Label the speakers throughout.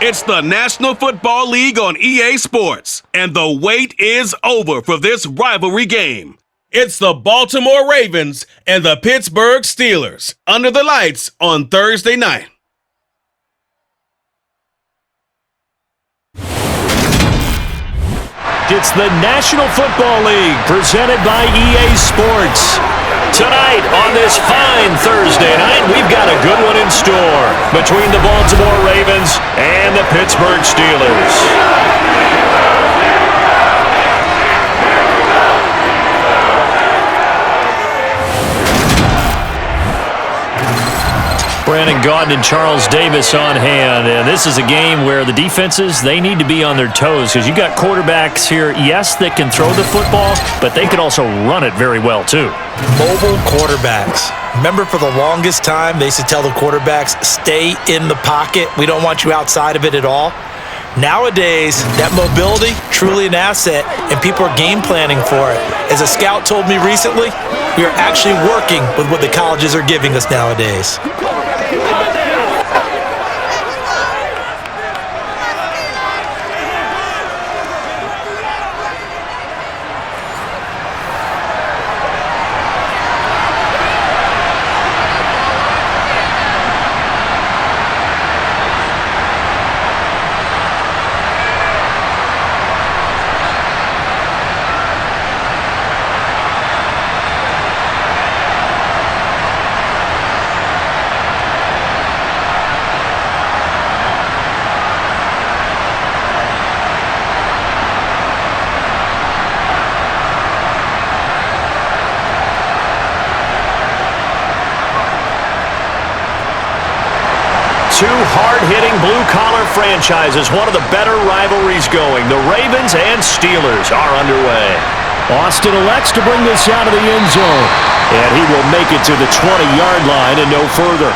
Speaker 1: It's the National Football League on EA Sports, and the wait is over for this rivalry game. It's the Baltimore Ravens and the Pittsburgh Steelers under the lights on Thursday night.
Speaker 2: It's the National Football League presented by EA Sports. Tonight on this fine Thursday night, we've got a good one in store between the Baltimore Ravens and the Pittsburgh Steelers. Brandon Gaudin and Charles Davis on hand, and this is a game where the defenses, they need to be on their toes because you got quarterbacks here, yes, that can throw the football, but they can also run it very well too.
Speaker 3: Mobile quarterbacks. Remember, for the longest time, they used to tell the quarterbacks, stay in the pocket. We don't want you outside of it at all. Nowadays, that mobility, truly an asset, and people are game planning for it. As a scout told me recently, we are actually working with what the colleges are giving us nowadays.
Speaker 2: Two hard-hitting blue-collar franchises, one of the better rivalries going. The Ravens and Steelers are underway. Austin elects to bring this out of the end zone, and he will make it to the 20-yard line and no further.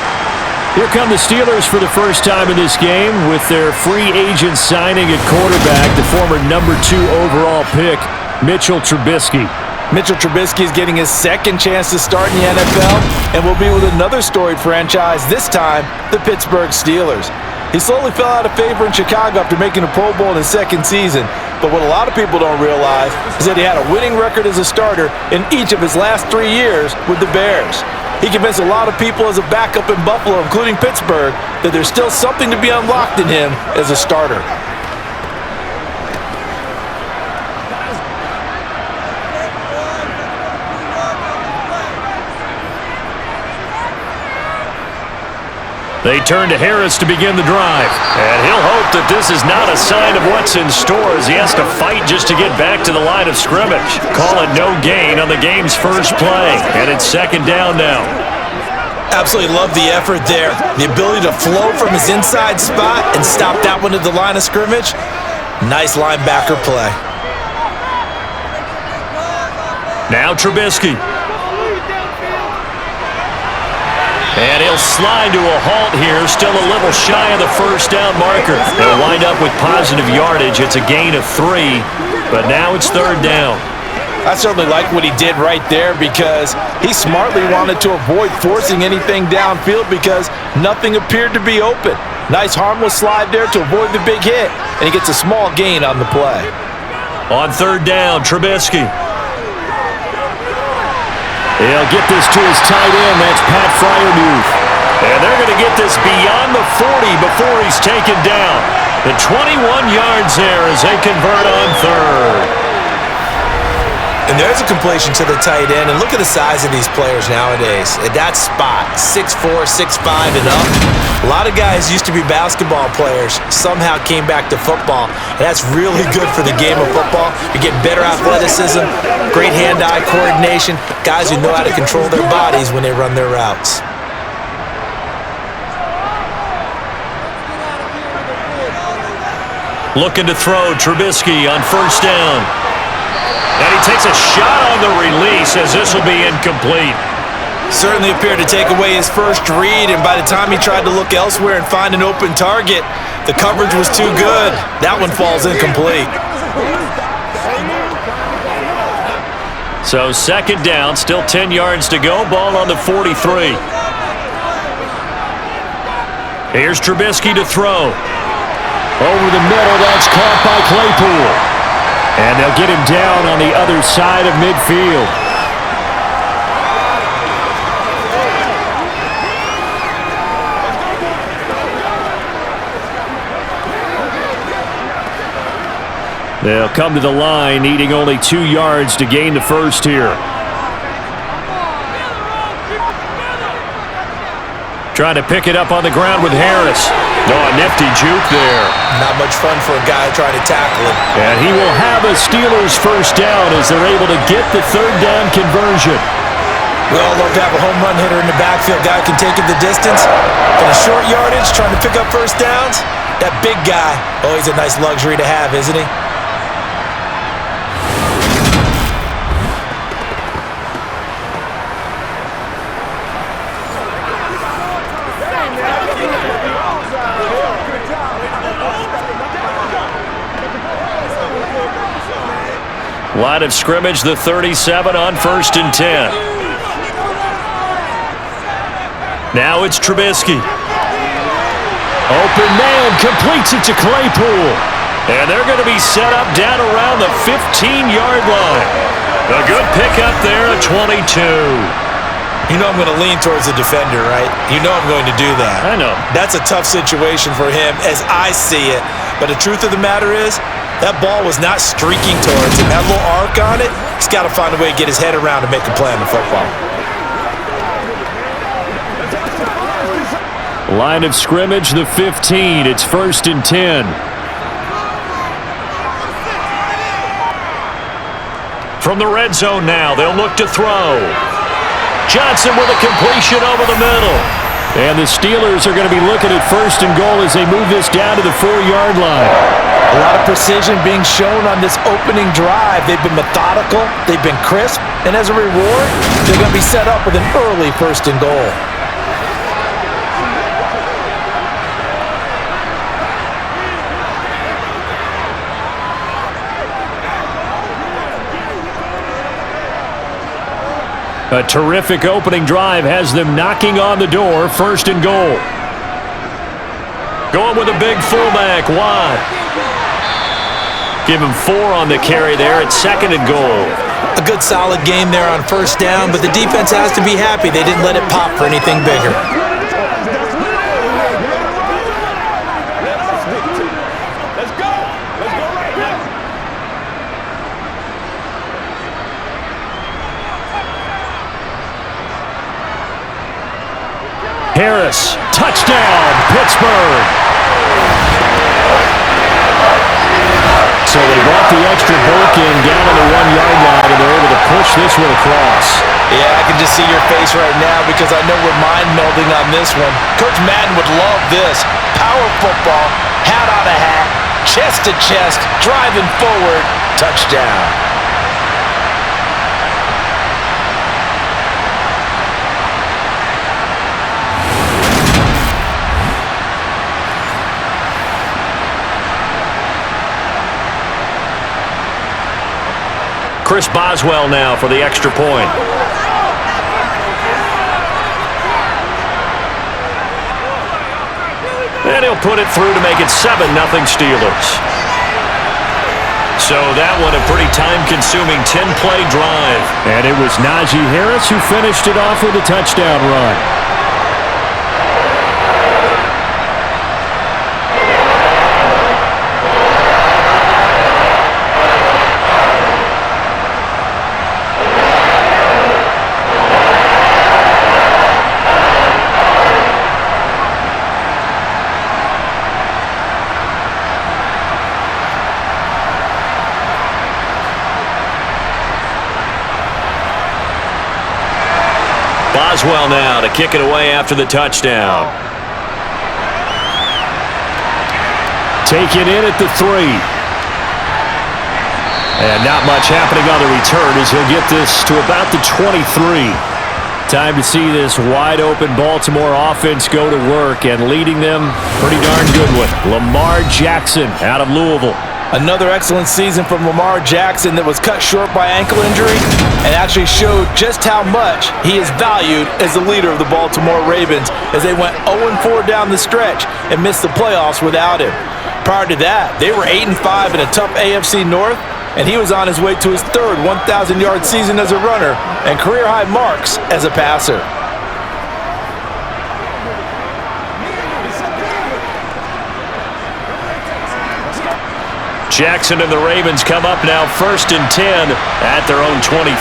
Speaker 2: Here come the Steelers for the first time in this game with their free agent signing at quarterback, the former number 2 overall pick, Mitchell Trubisky.
Speaker 3: Mitchell Trubisky is getting his second chance to start in the NFL and will be with another storied franchise, this time the Pittsburgh Steelers. He slowly fell out of favor in Chicago after making a Pro Bowl in his second season, but what a lot of people don't realize is that he had a winning record as a starter in each of his last 3 years with the Bears. He convinced a lot of people as a backup in Buffalo, including Pittsburgh, that there's still something to be unlocked in him as a starter.
Speaker 2: They turn to Harris to begin the drive. And he'll hope that this is not a sign of what's in store as he has to fight just to get back to the line of scrimmage. Call it no gain on the game's first play. And it's second down now.
Speaker 3: Absolutely love the effort there. The ability to flow from his inside spot and stop that one at the line of scrimmage. Nice linebacker play.
Speaker 2: Now Trubisky. And he'll slide to a halt here, still a little shy of the first down marker. They'll wind up with positive yardage. It's a gain of 3, but now it's third down.
Speaker 3: I certainly like what he did right there because he smartly wanted to avoid forcing anything downfield because nothing appeared to be open. Nice harmless slide there to avoid the big hit, and he gets a small gain on the play.
Speaker 2: On third down, Trubisky. He'll get this to his tight end. That's Pat Freiermuth. And they're going to get this beyond the 40 before he's taken down. The 21 yards there as they convert on third.
Speaker 3: And there's a completion to the tight end. And look at the size of these players nowadays. At that spot, 6'4", 6'5", and up. A lot of guys used to be basketball players, somehow came back to football. And that's really good for the game of football. You're getting better athleticism, great hand-eye coordination, guys who know how to control their bodies when they run their routes.
Speaker 2: Looking to throw, Trubisky on first down. And he takes a shot on the release as this will be incomplete.
Speaker 3: Certainly appeared to take away his first read, and by the time he tried to look elsewhere and find an open target, the coverage was too good. That one falls incomplete.
Speaker 2: So second down, still 10 yards to go, ball on the 43. Here's Trubisky to throw. Over the middle, that's caught by Claypool. And they'll get him down on the other side of midfield. They'll come to the line, needing only 2 yards to gain the first here. Trying to pick it up on the ground with Harris. Oh, a nifty juke there.
Speaker 3: Not much fun for a guy trying to tackle him.
Speaker 2: And he will have a Steelers first down as they're able to get the third down conversion.
Speaker 3: We all love to have a home run hitter in the backfield. Guy can take it the distance. But a short yardage, trying to pick up first downs, that big guy, oh, he's a nice luxury to have, isn't he?
Speaker 2: Line of scrimmage, the 37 on 1st and 10. Now it's Trubisky. Open man, completes it to Claypool. And they're going to be set up down around the 15-yard line. A good pickup there at 22.
Speaker 3: You know I'm going to lean towards the defender, right? You know I'm going to do that.
Speaker 2: I know.
Speaker 3: That's a tough situation for him as I see it. But the truth of the matter is, that ball was not streaking towards him. That little arc on it, he's got to find a way to get his head around to make a play on the football.
Speaker 2: Line of scrimmage, the 15. It's 1st and 10. From the red zone now, they'll look to throw. Johnson with a completion over the middle. And the Steelers are going to be looking at 1st and goal as they move this down to the 4-yard line.
Speaker 3: A lot of precision being shown on this opening drive. They've been methodical, they've been crisp, and as a reward, they're going to be set up with an early 1st and goal.
Speaker 2: A terrific opening drive has them knocking on the door, 1st and goal. Going with a big fullback, Watt. Give him 4 on the carry there at 2nd and goal.
Speaker 3: A good solid game there on 1st down, but the defense has to be happy they didn't let it pop for anything bigger.
Speaker 2: Harris, touchdown, Pittsburgh. So they brought the extra bulk in down on the 1-yard line, and they're able to push this one across.
Speaker 3: Yeah, I can just see your face right now because I know we're mind-melding on this one. Coach Madden would love this. Power football, hat on a hat, chest to chest, driving forward, touchdown.
Speaker 2: Chris Boswell now for the extra point. And he'll put it through to make it 7-0 Steelers. So that one a pretty time-consuming 10-play drive. And it was Najee Harris who finished it off with a touchdown run. Boswell now to kick it away after the touchdown. Taken in at the 3. And not much happening on the return as he'll get this to about the 23. Time to see this wide-open Baltimore offense go to work, and leading them, pretty darn good one, Lamar Jackson out of Louisville.
Speaker 3: Another excellent season from Lamar Jackson that was cut short by ankle injury and actually showed just how much he is valued as the leader of the Baltimore Ravens as they went 0-4 down the stretch and missed the playoffs without him. Prior to that, they were 8-5 in a tough AFC North, and he was on his way to his third 1,000-yard season as a runner and career-high marks as a passer.
Speaker 2: Jackson and the Ravens come up now 1st and 10 at their own 23.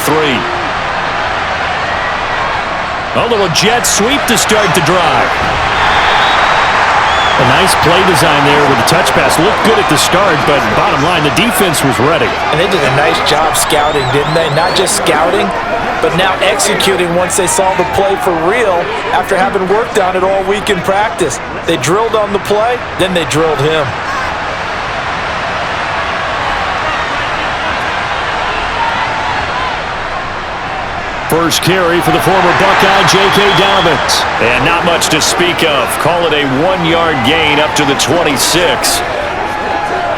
Speaker 2: A little jet sweep to start the drive. A nice play design there with the touch pass. Looked good at the start, but bottom line, the defense was ready.
Speaker 3: And they did a nice job scouting, didn't they? Not just scouting, but now executing once they saw the play for real after having worked on it all week in practice. They drilled on the play, then they drilled him.
Speaker 2: First carry for the former Buckeye, J.K. Dobbins. And not much to speak of. Call it a 1-yard gain up to the 26.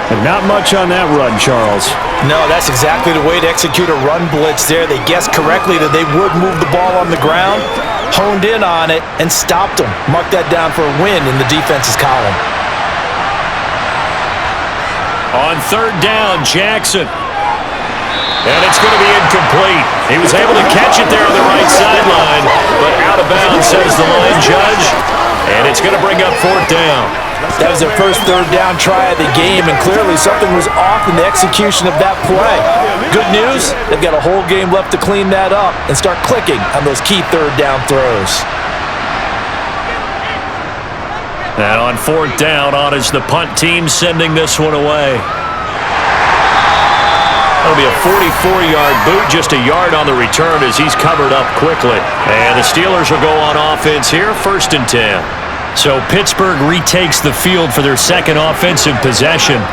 Speaker 2: And not much on that run, Charles.
Speaker 3: No, that's exactly the way to execute a run blitz there. They guessed correctly that they would move the ball on the ground, honed in on it, and stopped them. Mark that down for a win in the defense's column.
Speaker 2: On 3rd down, Jackson. And it's going to be incomplete. He was able to catch it there on the right sideline, but out of bounds, says the line judge. And it's going to bring up 4th down.
Speaker 3: That was their first 3rd down try of the game, and clearly something was off in the execution of that play. Good news, they've got a whole game left to clean that up and start clicking on those key 3rd down throws.
Speaker 2: And on 4th down, on is the punt team sending this one away. That'll be a 44-yard boot, just a yard on the return as he's covered up quickly. And the Steelers will go on offense here, 1st and 10. So Pittsburgh retakes the field for their second offensive possession.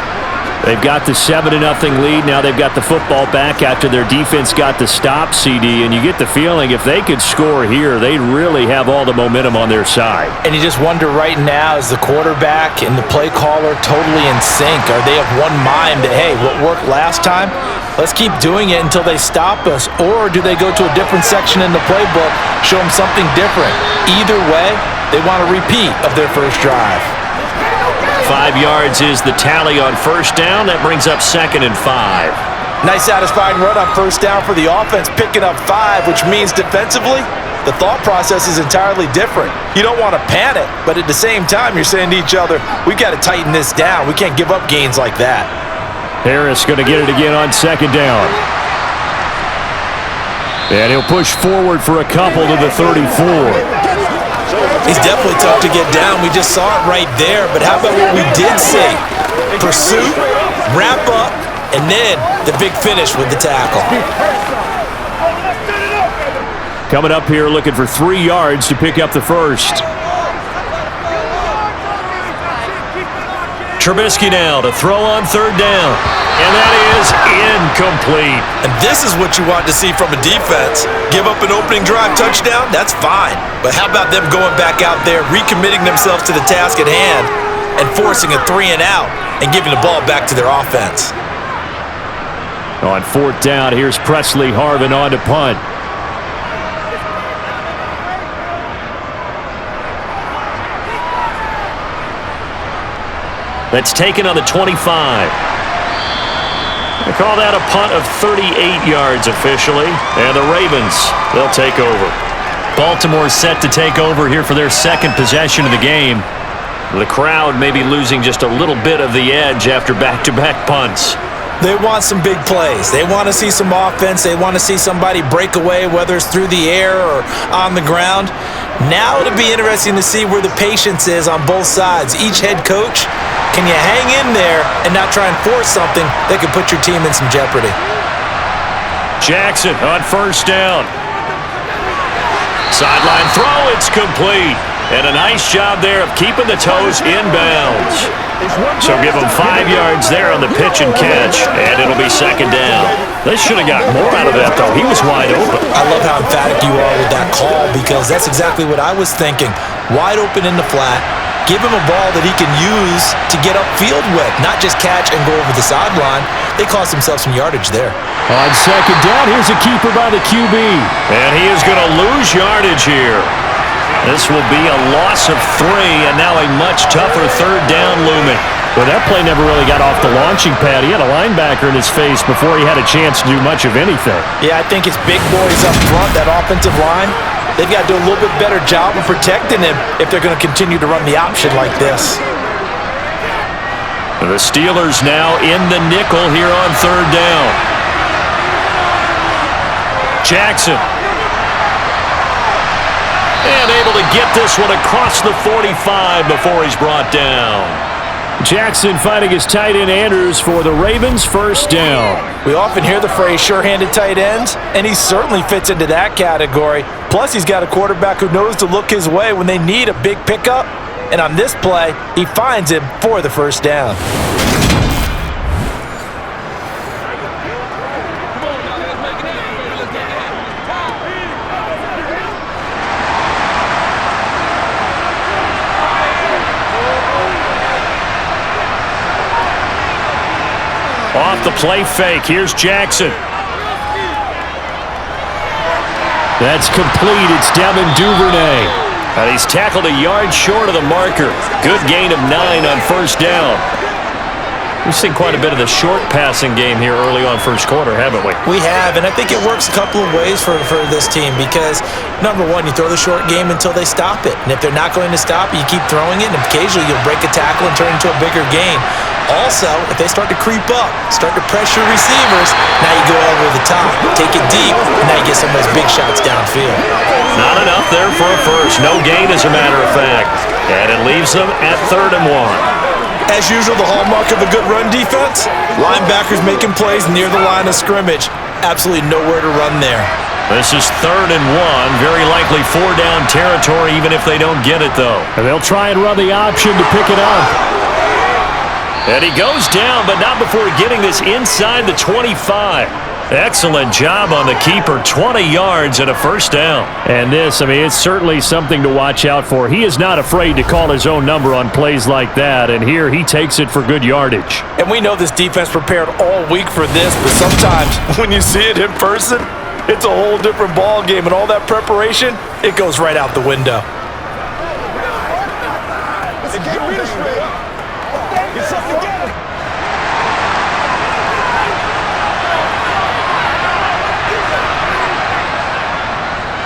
Speaker 2: They've got the 7-0 lead. Now they've got the football back after their defense got the stop, CD. And you get the feeling if they could score here, they'd really have all the momentum on their side.
Speaker 3: And you just wonder right now, is the quarterback and the play caller totally in sync? Are they of one mind that, hey, what worked last time, let's keep doing it until they stop us? Or do they go to a different section in the playbook, show them something different? Either way, they want a repeat of their first drive.
Speaker 2: 5 yards is the tally on 1st down. That brings up 2nd and 5.
Speaker 3: Nice satisfying run on 1st down for the offense, picking up 5, which means defensively, the thought process is entirely different. You don't want to panic, but at the same time, you're saying to each other, we've got to tighten this down. We can't give up gains like that.
Speaker 2: Harris going to get it again on 2nd down. And he'll push forward for a couple to the 34.
Speaker 3: He's definitely tough to get down. We just saw it right there. But how about what we did see? Pursuit, wrap up, and then the big finish with the tackle.
Speaker 2: Coming up here looking for 3 yards to pick up the first. Trubisky now to throw on 3rd down. And that is incomplete.
Speaker 3: And this is what you want to see from a defense. Give up an opening drive touchdown, that's fine. But how about them going back out there, recommitting themselves to the task at hand, and forcing a 3 and out, and giving the ball back to their offense.
Speaker 2: On 4th down, here's Presley Harvin on to punt. That's taken on the 25. They call that a punt of 38 yards officially. And the Ravens, they'll take over. Baltimore set to take over here for their second possession of the game. The crowd may be losing just a little bit of the edge after back-to-back punts.
Speaker 3: They want some big plays. They want to see some offense. They want to see somebody break away, whether it's through the air or on the ground. Now it'll be interesting to see where the patience is on both sides. Each head coach, can you hang in there and not try and force something that could put your team in some jeopardy?
Speaker 2: Jackson on 1st down. Sideline throw, it's complete. And a nice job there of keeping the toes inbounds. So give them 5 yards there on the pitch and catch, and it'll be 2nd down. They should have got more out of that, though. He was wide open.
Speaker 3: I love how emphatic you are with that call, because that's exactly what I was thinking. Wide open in the flat. Give him a ball that he can use to get upfield with, not just catch and go over the sideline. They cost themselves some yardage there.
Speaker 2: On 2nd down, here's a keeper by the QB. And he is going to lose yardage here. This will be a loss of 3, and now a much tougher 3rd down looming. But that play never really got off the launching pad. He had a linebacker in his face before he had a chance to do much of anything.
Speaker 3: Yeah, I think it's big boys up front, that offensive line. They've got to do a little bit better job of protecting him if they're going to continue to run the option like this.
Speaker 2: The Steelers now in the nickel here on third down. Jackson. And able to get this one across the 45 before he's brought down. Jackson finding his tight end Andrews for the Ravens' first down.
Speaker 3: We often hear the phrase sure-handed tight ends, and he certainly fits into that category. Plus, he's got a quarterback who knows to look his way when they need a big pickup. And on this play, he finds him for the first down.
Speaker 2: Off the play fake, here's Jackson. That's complete, it's Devin Duvernay. And he's tackled a yard short of the marker. Good gain of 9 on first down. We've seen quite a bit of the short passing game here early on first quarter, haven't we?
Speaker 3: We have, and I think it works a couple of ways for this team because, number one, you throw the short game until they stop it. And if they're not going to stop it, you keep throwing it, and occasionally you'll break a tackle and turn it into a bigger gain. Also, if they start to creep up, start to pressure receivers, now you go over the top, take it deep, and now you get some of those big shots downfield.
Speaker 2: Not enough there for a first. No gain, as a matter of fact. And it leaves them at 3rd and 1.
Speaker 3: As usual, the hallmark of a good run defense, linebackers making plays near the line of scrimmage. Absolutely nowhere to run there.
Speaker 2: This is 3rd and 1. Very likely 4-down territory, even if they don't get it, though. And they'll try and run the option to pick it up. And he goes down, but not before getting this inside the 25. Excellent job on the keeper. 20 yards and a first down. And this, I mean, it's certainly something to watch out for. He is not afraid to call his own number on plays like that, and here he takes it for good yardage.
Speaker 3: And we know this defense prepared all week for this, but sometimes when you see it in person, it's a whole different ball game, and all that preparation, it goes right out the window.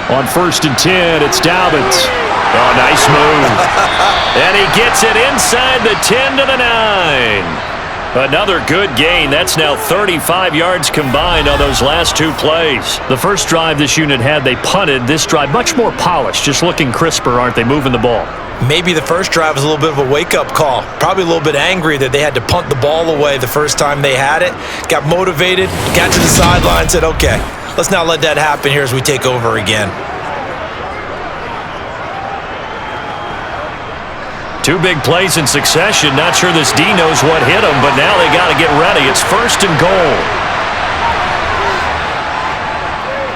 Speaker 2: On 1st and 10, it's Dobbins. Oh, nice move. And he gets it inside the 10 to the 9. Another good gain. That's now 35 yards combined on those last 2 plays. The first drive this unit had, they punted. This drive, much more polished, just looking crisper, aren't they, moving the ball?
Speaker 3: Maybe the first drive was a little bit of a wake-up call. Probably a little bit angry that they had to punt the ball away the first time they had it. Got motivated, got to the sideline, said, okay, let's not let that happen here as we take over again.
Speaker 2: 2 big plays in succession. Not sure this D knows what hit him, but now they got to get ready. It's 1st and goal.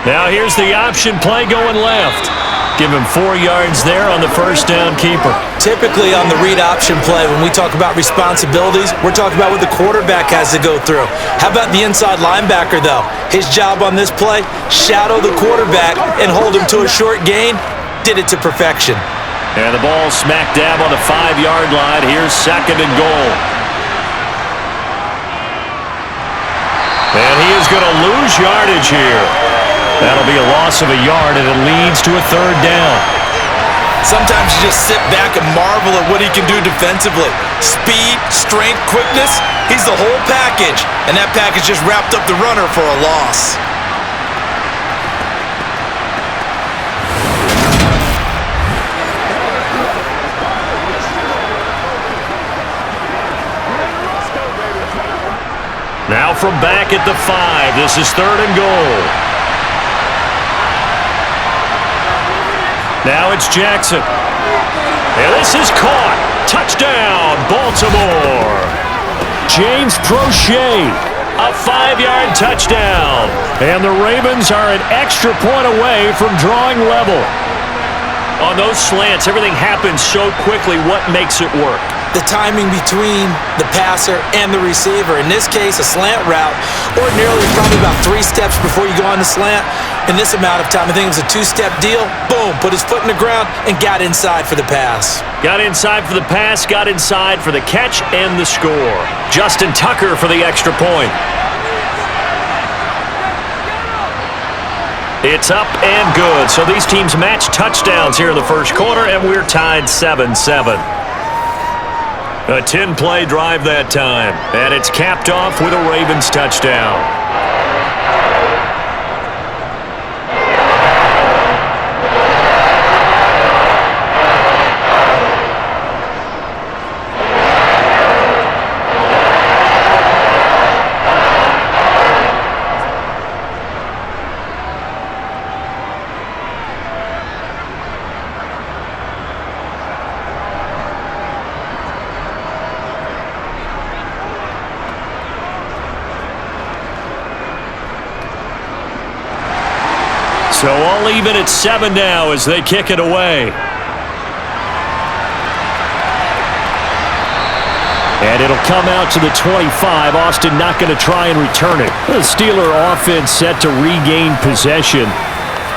Speaker 2: Now here's the option play going left. Give him 4 yards there on the first down keeper.
Speaker 3: Typically on the read option play, when we talk about responsibilities, we're talking about what the quarterback has to go through. How about the inside linebacker, though? His job on this play, shadow the quarterback and hold him to a short gain. Did it to perfection.
Speaker 2: And the ball smack dab on the 5-yard line. Here's 2nd and goal. And he is going to lose yardage here. That'll be a loss of a yard, and it leads to a 3rd down.
Speaker 3: Sometimes you just sit back and marvel at what he can do defensively. Speed, strength, quickness, he's the whole package. And that package just wrapped up the runner for a loss.
Speaker 2: Now from back at the 5, this is 3rd and goal. Now it's Jackson. And this is caught. Touchdown, Baltimore. James Prochet, a 5-yard touchdown. And the Ravens are an extra point away from drawing level. On those slants, everything happens so quickly. What makes it work?
Speaker 3: the timing between the passer and the receiver. In this case, a slant route, ordinarily probably about 3 steps before you go on the slant. In this amount of time, I think it was a 2-step deal. Boom, put his foot in the ground and got inside for the pass.
Speaker 2: Got inside for the pass, got inside for the catch and the score. Justin Tucker for the extra point. It's up and good. So these teams match touchdowns here in the first quarter, and we're tied 7-7. A 10-play drive that time, and it's capped off with a Ravens touchdown. So all even at 7 now as they kick it away. And it'll come out to the 25. Austin not going to try and return it. The Steeler offense set to regain possession.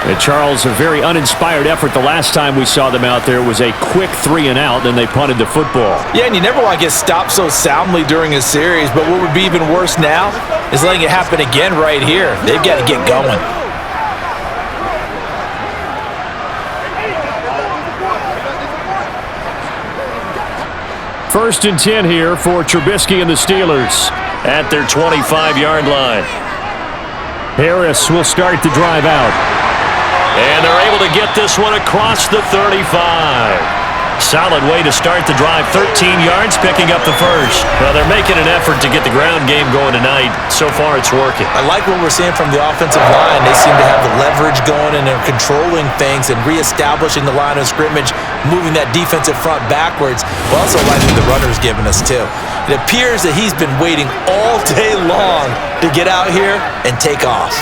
Speaker 2: And Charles, a very uninspired effort the last time we saw them out there was a quick 3-and-out, then they punted the football.
Speaker 3: Yeah, and you never want to get stopped so soundly during a series, but what would be even worse now is letting it happen again right here. They've got to get going.
Speaker 2: First and 10 here for Trubisky and the Steelers at their 25-yard line. Harris will start the drive out. And they're able to get this one across the 35. Solid way to start the drive. 13 yards, picking up the first. Well, they're making an effort to get the ground game going tonight. So far, it's working.
Speaker 3: I like what we're seeing from the offensive line. They seem to have the leverage going, and they're controlling things and reestablishing the line of scrimmage, moving that defensive front backwards. But also like what the runner's giving us, too. It appears that he's been waiting all day long to get out here and take off.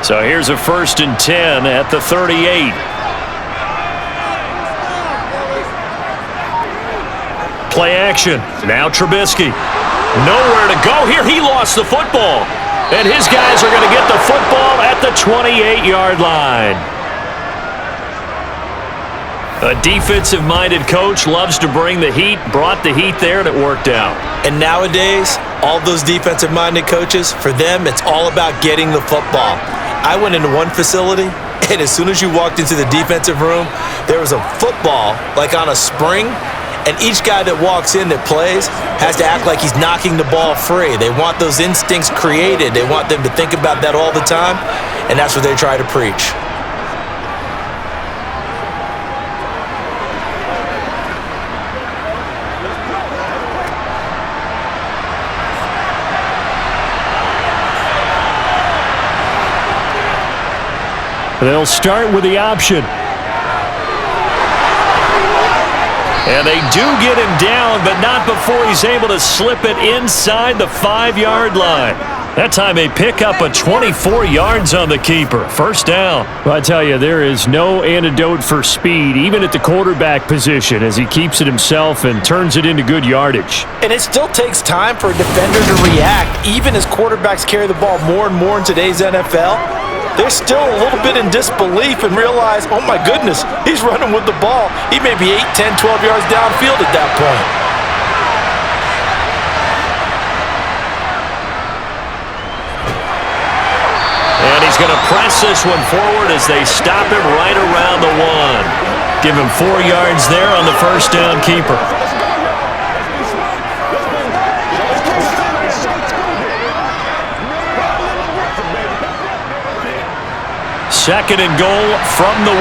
Speaker 2: So here's a 1st and 10 at the 38. Play action. Now Trubisky. Nowhere to go here. He lost the football. And his guys are going to get the football at the 28-yard line. A defensive-minded coach loves to bring the heat, brought the heat there, and it worked out.
Speaker 3: And nowadays, all those defensive-minded coaches, for them, it's all about getting the football. I went into one facility, and as soon as you walked into the defensive room, there was a football, like on a spring, and each guy that walks in that plays has to act like he's knocking the ball free. They want those instincts created. They want them to think about that all the time, and that's what they try to preach.
Speaker 2: They'll start with the option. And they do get him down, but not before he's able to slip it inside the 5-yard line. That time they pick up a 24 yards on the keeper. First down. Well, I tell you, there is no antidote for speed, even at the quarterback position, as he keeps it himself and turns it into good yardage.
Speaker 3: And it still takes time for a defender to react, even as quarterbacks carry the ball more and more in today's NFL. They're still a little bit in disbelief and realize, oh my goodness, he's running with the ball. He may be 8, 10, 12 yards downfield at that point.
Speaker 2: And he's going to press this one forward as they stop him right around the 1. Give him 4 yards there on the first down keeper. Second and goal from the 1.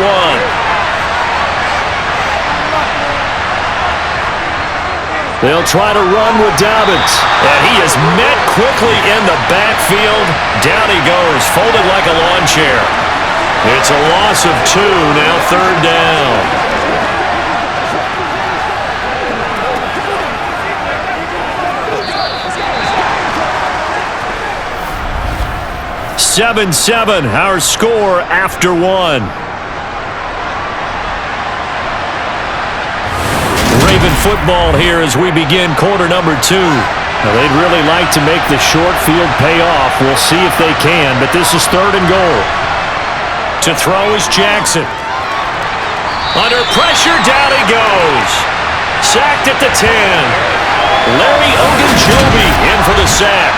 Speaker 2: They'll try to run with Dobbins. And he is met quickly in the backfield. Down he goes, folded like a lawn chair. It's a loss of 2, now 3rd down. 7-7, our score after 1. Raven football here as we begin quarter number 2. Now, they'd really like to make the short field pay off. We'll see if they can, but this is 3rd and goal. To throw is Jackson. Under pressure, down he goes. Sacked at the 10. Larry Ogunjobi in for the sack.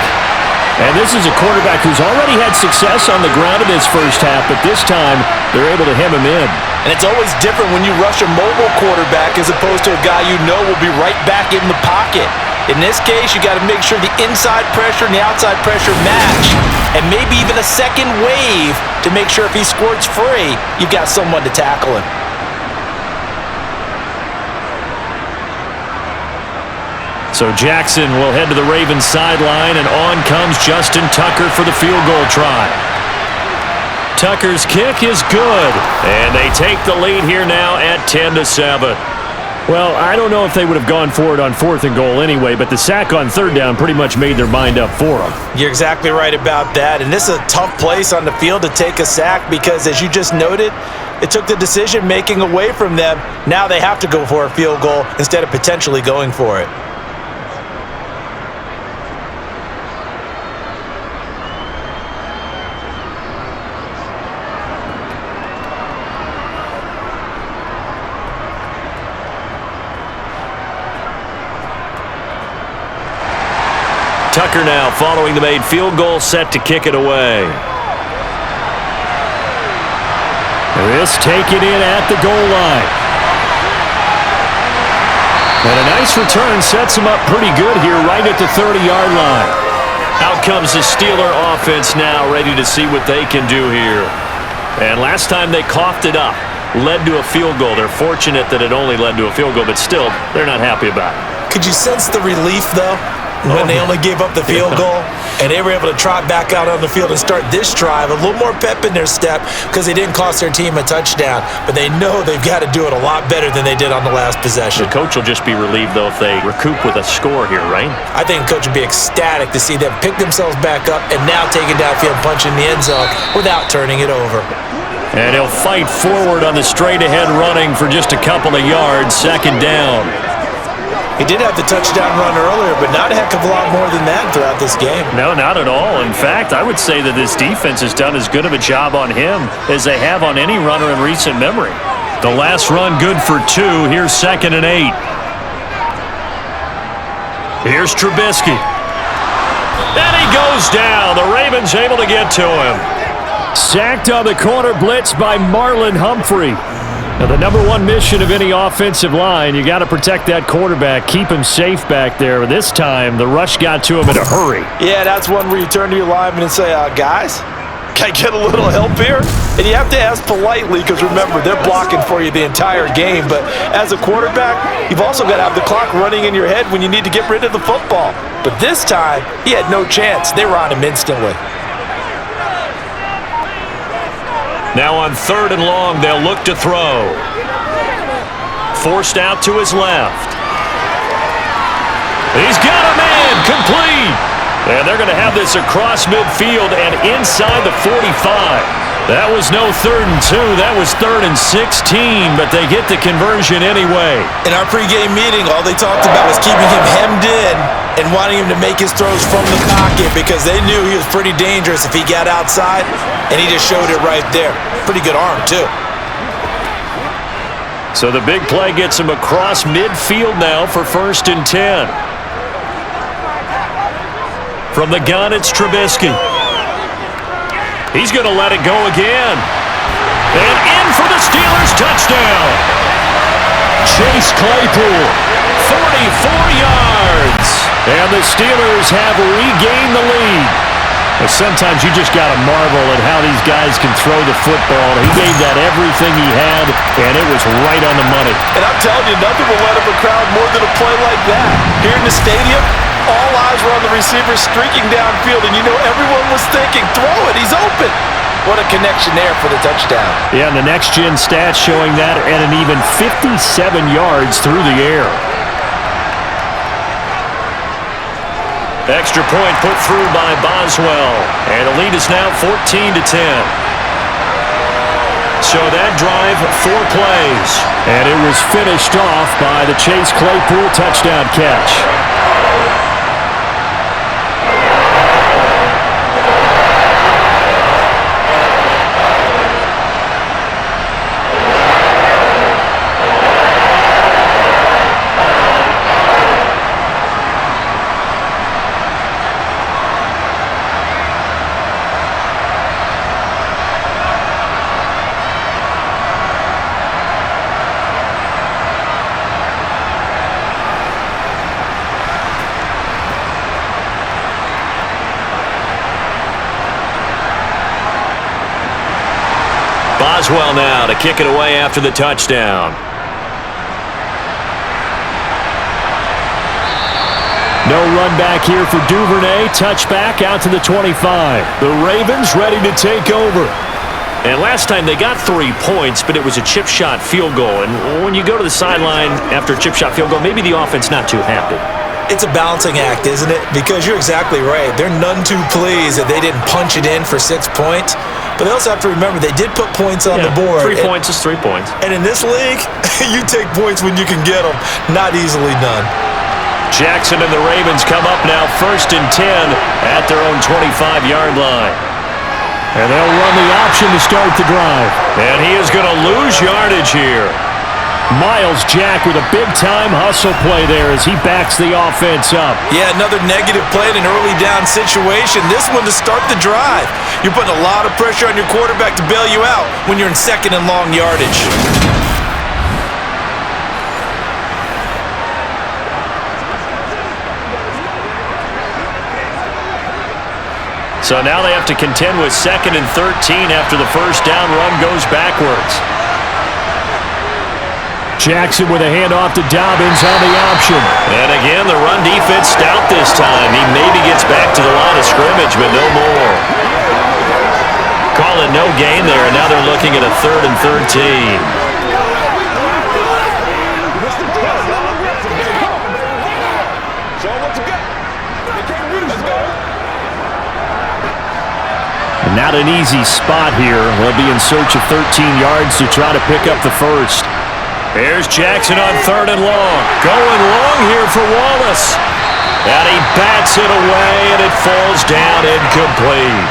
Speaker 2: And this is a quarterback who's already had success on the ground in this first half, but this time they're able to hem him in.
Speaker 3: And it's always different when you rush a mobile quarterback as opposed to a guy you know will be right back in the pocket. In this case, you got to make sure the inside pressure and the outside pressure match, and maybe even a second wave to make sure if he squirts free, you've got someone to tackle him.
Speaker 2: So Jackson will head to the Ravens sideline, and on comes Justin Tucker for the field goal try. Tucker's kick is good, and they take the lead here now at 10-7. Well, I don't know if they would have gone for it on 4th and goal anyway, but the sack on 3rd down pretty much made their mind up for them.
Speaker 3: You're exactly right about that, and this is a tough place on the field to take a sack because, as you just noted, it took the decision-making away from them. Now they have to go for a field goal instead of potentially going for it.
Speaker 2: Tucker now following the made field goal, set to kick it away. This taken in at the goal line. And a nice return sets him up pretty good here right at the 30-yard line. Out comes the Steeler offense now, ready to see what they can do here. And last time they coughed it up, led to a field goal. They're fortunate that it only led to a field goal, but still, they're not happy about it.
Speaker 3: Could you sense the relief, though? When they only gave up the field goal and they were able to trot back out on the field and start this drive, a little more pep in their step because they didn't cost their team a touchdown, but they know they've got to do it a lot better than they did on the last possession.
Speaker 2: The coach will just be relieved, though, if they recoup with a score here, right?
Speaker 3: I think the coach would be ecstatic to see them pick themselves back up and now take it downfield, punch in the end zone without turning it over.
Speaker 2: And he'll fight forward on the straight-ahead running for just a couple of yards, 2nd down.
Speaker 3: He did have the touchdown run earlier, but not a heck of a lot more than that throughout this game.
Speaker 2: No, not at all. In fact, I would say that this defense has done as good of a job on him as they have on any runner in recent memory. The last run good for 2. Here's 2nd and 8. Here's Trubisky. And he goes down. The Ravens able to get to him. Sacked on the corner blitz by Marlon Humphrey. Now, the number one mission of any offensive line, you got to protect that quarterback, keep him safe back there. This time, the rush got to him in a hurry.
Speaker 3: Yeah, that's one where you turn to your lineman and say, guys, can I get a little help here? And you have to ask politely because, remember, they're blocking for you the entire game. But as a quarterback, you've also got to have the clock running in your head when you need to get rid of the football. But this time, he had no chance. They were on him instantly.
Speaker 2: Now on 3rd and long, they'll look to throw. Forced out to his left. He's got a man, complete. And they're going to have this across midfield and inside the 45. That was no 3rd and 2. That was 3rd and 16, but they get the conversion anyway.
Speaker 3: In our pregame meeting, all they talked about was keeping him hemmed in and wanting him to make his throws from the pocket because they knew he was pretty dangerous if he got outside, and he just showed it right there. Pretty good arm, too.
Speaker 2: So the big play gets him across midfield now for 1st and 10. From the gun, it's Trubisky. He's going to let it go again. And in for the Steelers touchdown. Chase Claypool, 44 yards. And the Steelers have regained the lead. But sometimes you just got to marvel at how these guys can throw the football. He gave that everything he had, and it was right on the money.
Speaker 3: And I'm telling you, nothing will let up a crowd more than a play like that. Here in the stadium, all eyes were on the receiver streaking downfield, and you know everyone was thinking, throw it, he's open. What a connection there for the touchdown.
Speaker 2: Yeah, and the next-gen stats showing that at an even 57 yards through the air. Extra point put through by Boswell, and the lead is now 14-10. So So that drive, 4 plays. And it was finished off by the Chase Claypool touchdown catch. Boswell now to kick it away after the touchdown. No run back here for Duvernay. Touchback out to the 25. The Ravens ready to take over. And last time they got 3 points, but it was a chip shot field goal. And when you go to the sideline after a chip shot field goal, maybe the offense not too happy.
Speaker 3: It's a balancing act, isn't it? Because you're exactly right. They're none too pleased that they didn't punch it in for 6 points. But they also have to remember they did put points on the board.
Speaker 2: 3 points is 3 points.
Speaker 3: And in this league, you take points when you can get them. Not easily done.
Speaker 2: Jackson and the Ravens come up now 1st and 10 at their own 25-yard line. And they'll run the option to start the drive. And he is going to lose yardage here. Miles Jack with a big-time hustle play there as he backs the offense up.
Speaker 3: Yeah, another negative play in an early down situation. This one to start the drive. You're putting a lot of pressure on your quarterback to bail you out when you're in 2nd and long yardage.
Speaker 2: So now they have to contend with 2nd and 13 after the first down run goes backwards. Jackson with a handoff to Dobbins on the option. And again, the run defense stout this time. He maybe gets back to the line of scrimmage, but no more. Call it no gain there, and now they're looking at a 3rd and 13. Not an easy spot here. They'll be in search of 13 yards to try to pick up the first. Here's Jackson on 3rd and long. Going long here for Wallace. And he bats it away, and it falls down incomplete.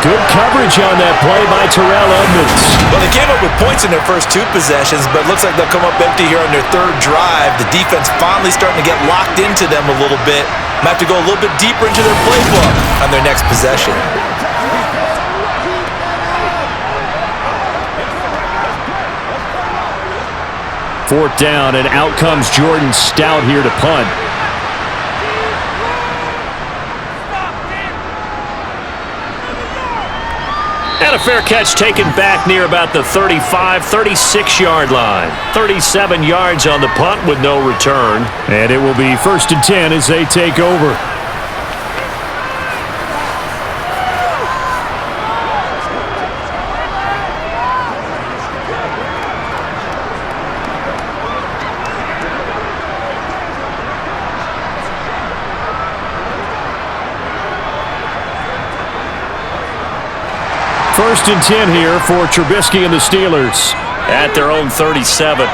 Speaker 2: Good coverage on that play by Terrell Edmonds.
Speaker 3: Well, they came up with points in their first 2 possessions, but it looks like they'll come up empty here on their 3rd drive. The defense finally starting to get locked into them a little bit. Might have to go a little bit deeper into their playbook on their next possession.
Speaker 2: Fourth down, and out comes Jordan Stout here to punt. And a fair catch taken back near about the 35, 36-yard line. 37 yards on the punt with no return. And it will be 1st and 10 as they take over. First and 10 here for Trubisky and the Steelers at their own 37.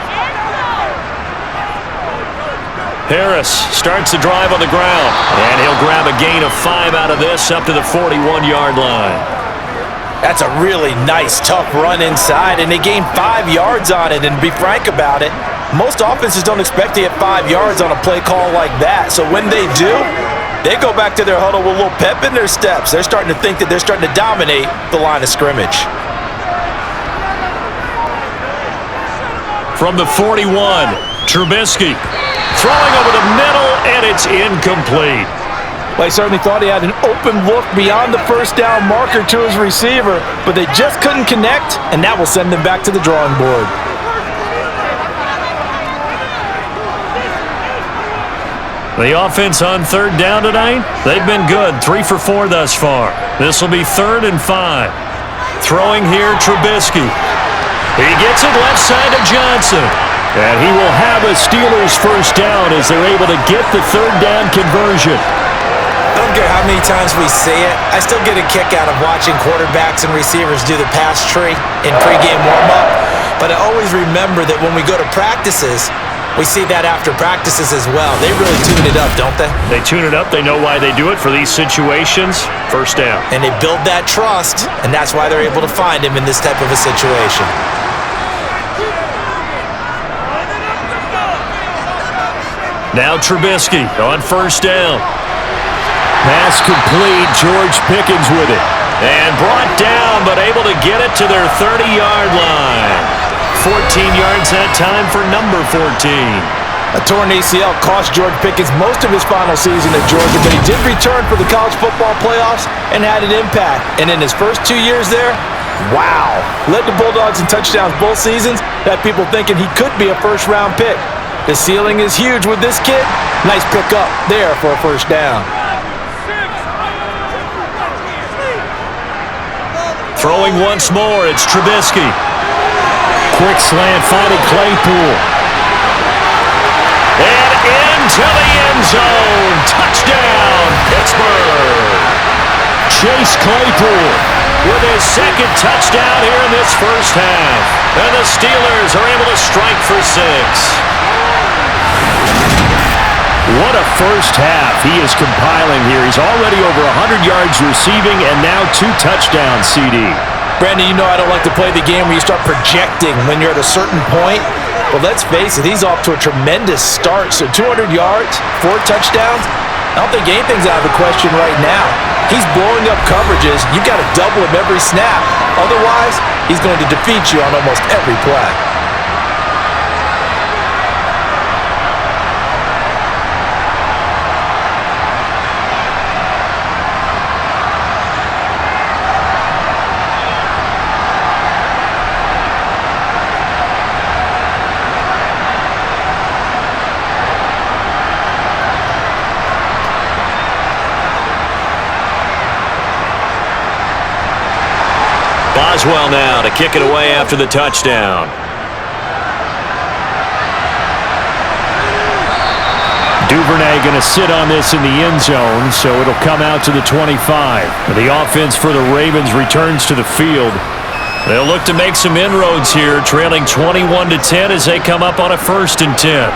Speaker 2: Harris starts the drive on the ground, and he'll grab a gain of 5 out of this up to the 41-yard line.
Speaker 3: That's a really nice, tough run inside, and they gained 5 yards on it. And to be frank about it, most offenses don't expect to get 5 yards on a play call like that. So when they do, they go back to their huddle with a little pep in their steps. They're starting to think that they're starting to dominate the line of scrimmage.
Speaker 2: From the 41, Trubisky throwing over the middle, and it's incomplete.
Speaker 3: Well, he certainly thought he had an open look beyond the first down marker to his receiver, but they just couldn't connect, and that will send them back to the drawing board.
Speaker 2: The offense on 3rd down tonight, they've been good, 3 for 4 thus far. This will be 3rd and 5. Throwing here, Trubisky. He gets it left side to Johnson. And he will have a Steelers first down as they're able to get the 3rd down conversion.
Speaker 3: I don't don't care how many times we see it, I still get a kick out of watching quarterbacks and receivers do the pass tree in pregame warm-up. But I always remember that when we go to practices, we see that after practices as well. They really tune it up, don't they?
Speaker 2: They tune it up. They know why they do it for these situations. First down.
Speaker 3: And they build that trust, and that's why they're able to find him in this type of a situation.
Speaker 2: Now Trubisky on first down. Pass complete. George Pickens with it. And brought down, but able to get it to their 30-yard line. 14 yards that time for number 14.
Speaker 3: A torn ACL cost George Pickens most of his final season at Georgia, but he did return for the college football playoffs and had an impact. And in his first 2 years there, wow. Led the Bulldogs in touchdowns both seasons. Had people thinking he could be a first-round pick. The ceiling is huge with this kid. Nice pickup there for a first down.
Speaker 2: Throwing once more, it's Trubisky. Quick slant, finding Claypool. And into the end zone. Touchdown, Pittsburgh. Chase Claypool with his second touchdown here in this first half. And the Steelers are able to strike for 6. What a first half he is compiling here. He's already over 100 yards receiving and now 2 touchdowns, CD.
Speaker 3: Brandon, you know I don't like to play the game where you start projecting when you're at a certain point. But let's face it, he's off to a tremendous start. So 200 yards, 4 touchdowns. I don't think anything's out of the question right now. He's blowing up coverages. You've got to double him every snap. Otherwise, he's going to defeat you on almost every play.
Speaker 2: Boswell now to kick it away after the touchdown. Duvernay going to sit on this in the end zone, so it'll come out to the 25. The offense for the Ravens returns to the field. They'll look to make some inroads here, trailing 21-10 as they come up on a 1st and 10.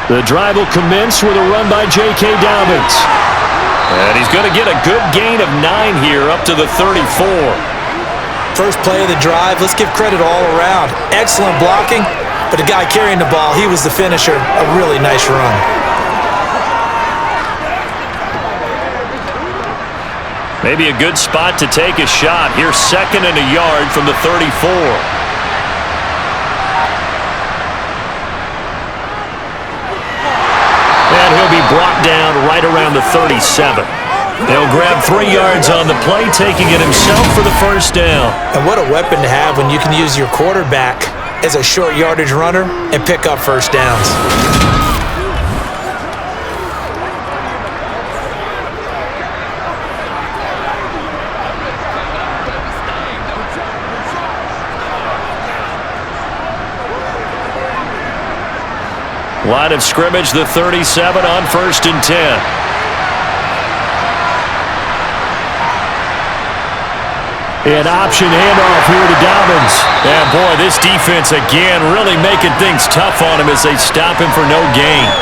Speaker 2: The drive will commence with a run by J.K. Dobbins. And he's going to get a good gain of 9 here up to the 34.
Speaker 3: First play of the drive, let's give credit all around. Excellent blocking, but the guy carrying the ball, he was the finisher. A really nice run.
Speaker 2: Maybe a good spot to take a shot. Here's 2nd and a yard from the 34. And he'll be brought down right around the 37. He'll grab 3 yards on the play, taking it himself for the first down.
Speaker 3: And what a weapon to have when you can use your quarterback as a short yardage runner and pick up first downs.
Speaker 2: Line of scrimmage, the 37 on 1st and 10. An option handoff here to Dobbins. And boy, this defense again really making things tough on him as they stop him for no gain.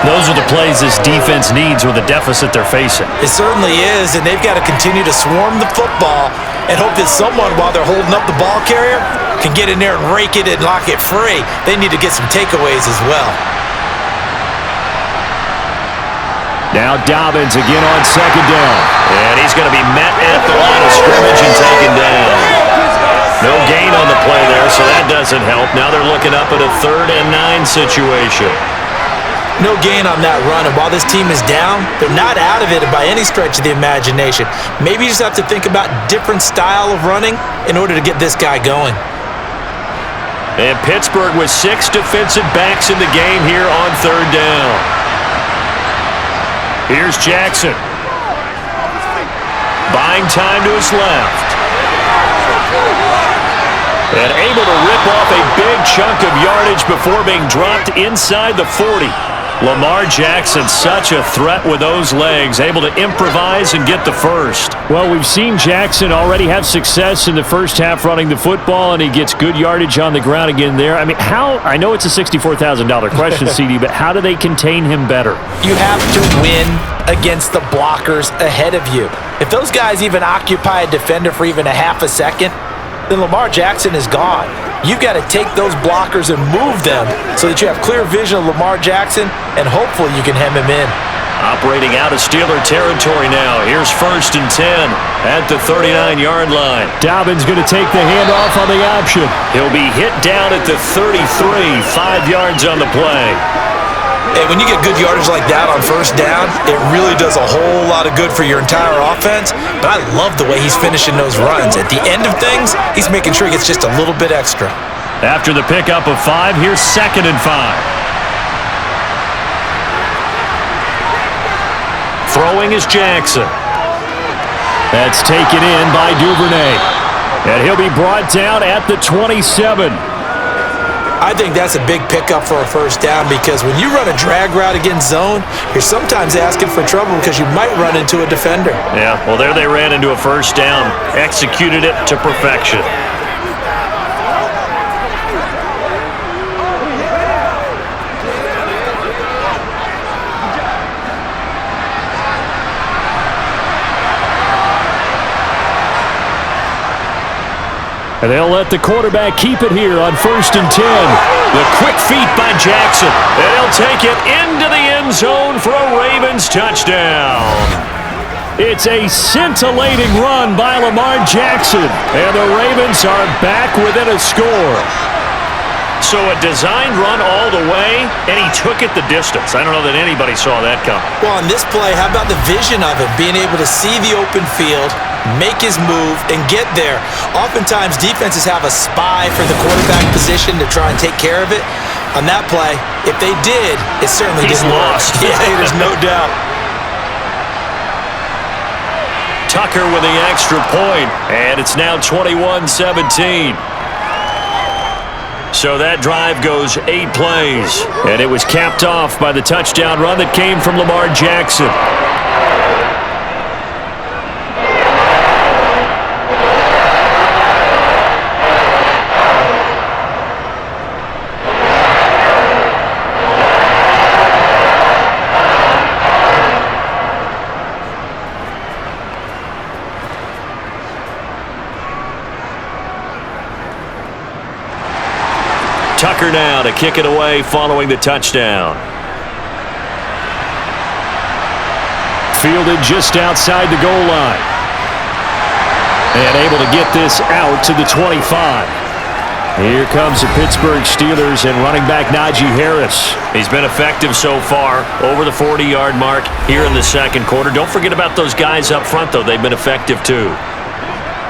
Speaker 2: Those are the plays this defense needs with the deficit they're facing.
Speaker 3: It certainly is, and they've got to continue to swarm the football and hope that someone, while they're holding up the ball carrier, can get in there and rake it and lock it free. They need to get some takeaways as well.
Speaker 2: Now Dobbins again on 2nd down. And he's going to be met at the line of scrimmage and taken down. No gain on the play there, so that doesn't help. Now they're looking up at a 3rd and 9 situation.
Speaker 3: No gain on that run, and while this team is down, they're not out of it by any stretch of the imagination. Maybe you just have to think about different style of running in order to get this guy going.
Speaker 2: And Pittsburgh with 6 defensive backs in the game here on 3rd down. Here's Jackson. Buying time to his left. And able to rip off a big chunk of yardage before being dropped inside the 40. Lamar Jackson, such a threat with those legs, able to improvise and get the first.
Speaker 4: Well, we've seen Jackson already have success in the first half running the football, and he gets good yardage on the ground again there. I mean, I know it's a $64,000 question, CD, but how do they contain him better?
Speaker 3: You have to win against the blockers ahead of you. If those guys even occupy a defender for even a half a second, then Lamar Jackson is gone. You've got to take those blockers and move them so that you have clear vision of Lamar Jackson, and hopefully you can hem him in.
Speaker 2: Operating out of Steeler territory now. Here's 1st and 10 at the 39-yard line.
Speaker 4: Dobbins going to take the handoff on the option.
Speaker 2: He'll be hit down at the 33, 5 yards on the play.
Speaker 3: Hey, when you get good yardage like that on first down, it really does a whole lot of good for your entire offense. But I love the way he's finishing those runs. At the end of things, he's making sure he gets just a little bit extra.
Speaker 2: After the pickup of 5, here's 2nd and 5. Throwing is Jackson.
Speaker 4: That's taken in by Duvernay. And he'll be brought down at the 27.
Speaker 3: I think that's a big pickup for a first down, because when you run a drag route against zone, you're sometimes asking for trouble because you might run into a defender.
Speaker 2: Yeah, well, there they ran into a first down. Executed it to perfection.
Speaker 4: And they'll let the quarterback keep it here on 1st and 10.
Speaker 2: The quick feet by Jackson. And he'll take it into the end zone for a Ravens touchdown.
Speaker 4: It's a scintillating run by Lamar Jackson. And the Ravens are back within a score.
Speaker 2: So a designed run all the way, and he took it the distance. I don't know that anybody saw that coming.
Speaker 3: Well, on this play, how about the vision of it? Being able to see the open field, make his move, and get there. Oftentimes, defenses have a spy for the quarterback position to try and take care of it. On that play, if they did, it certainly didn't
Speaker 2: lost.
Speaker 3: work. Yeah, there's no doubt.
Speaker 2: Tucker with the extra point, and it's now 21-17. So that drive goes 8 plays.
Speaker 4: And it was capped off by the touchdown run that came from Lamar Jackson.
Speaker 2: Tucker now to kick it away following the touchdown.
Speaker 4: Fielded just outside the goal line. And able to get this out to the 25. Here comes the Pittsburgh Steelers and running back Najee Harris.
Speaker 2: He's been effective so far, over the 40-yard mark here in the second quarter. Don't forget about those guys up front, though. They've been effective, too.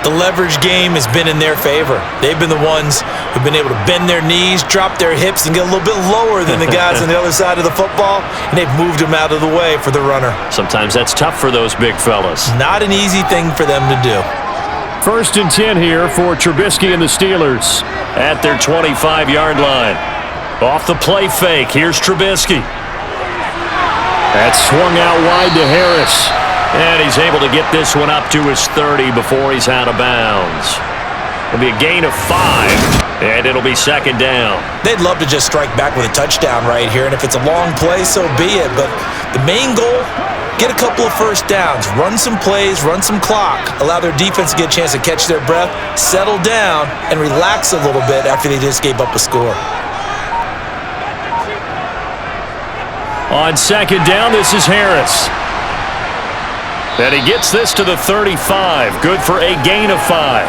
Speaker 3: The leverage game has been in their favor. They've been the ones who've been able to bend their knees, drop their hips, and get a little bit lower than the guys on the other side of the football, and they've moved them out of the way for the runner.
Speaker 2: Sometimes that's tough for those big fellas.
Speaker 3: Not an easy thing for them to do.
Speaker 4: 1st and 10 here for Trubisky and the Steelers.
Speaker 2: At their 25-yard line. Off the play fake, here's Trubisky.
Speaker 4: That's swung out wide to Harris.
Speaker 2: And he's able to get this one up to his 30 before he's out of bounds. It'll be a gain of 5, and it'll be 2nd down.
Speaker 3: They'd love to just strike back with a touchdown right here, and if it's a long play, so be it. But the main goal, get a couple of first downs, run some plays, run some clock, allow their defense to get a chance to catch their breath, settle down, and relax a little bit after they just gave up a score.
Speaker 2: On 2nd down, this is Harris. And he gets this to the 35. Good for a gain of 5.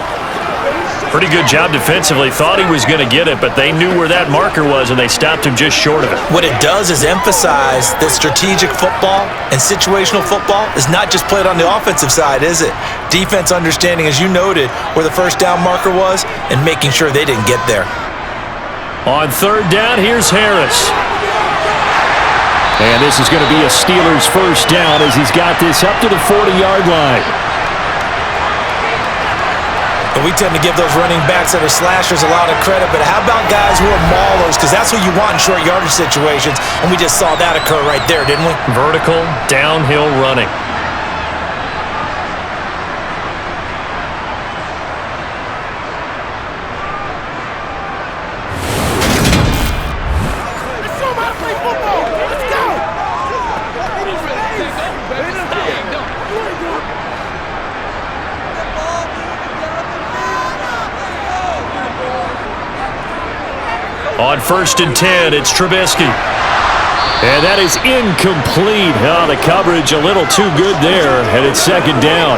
Speaker 2: Pretty good job defensively. Thought he was going to get it, but they knew where that marker was, and they stopped him just short of it.
Speaker 3: What it does is emphasize that strategic football and situational football is not just played on the offensive side, is it? Defense understanding, as you noted, where the first down marker was and making sure they didn't get there.
Speaker 2: On 3rd down, here's Harris.
Speaker 4: And this is going to be a Steelers first down as he's got this up to the 40-yard line.
Speaker 3: And we tend to give those running backs that are slashers a lot of credit, but how about guys who are maulers? Because that's what you want in short yardage situations, and we just saw that occur right there, didn't we?
Speaker 4: Vertical, downhill running. On 1st and 10, it's Trubisky. And that is incomplete. Oh, the coverage a little too good there, and it's 2nd down.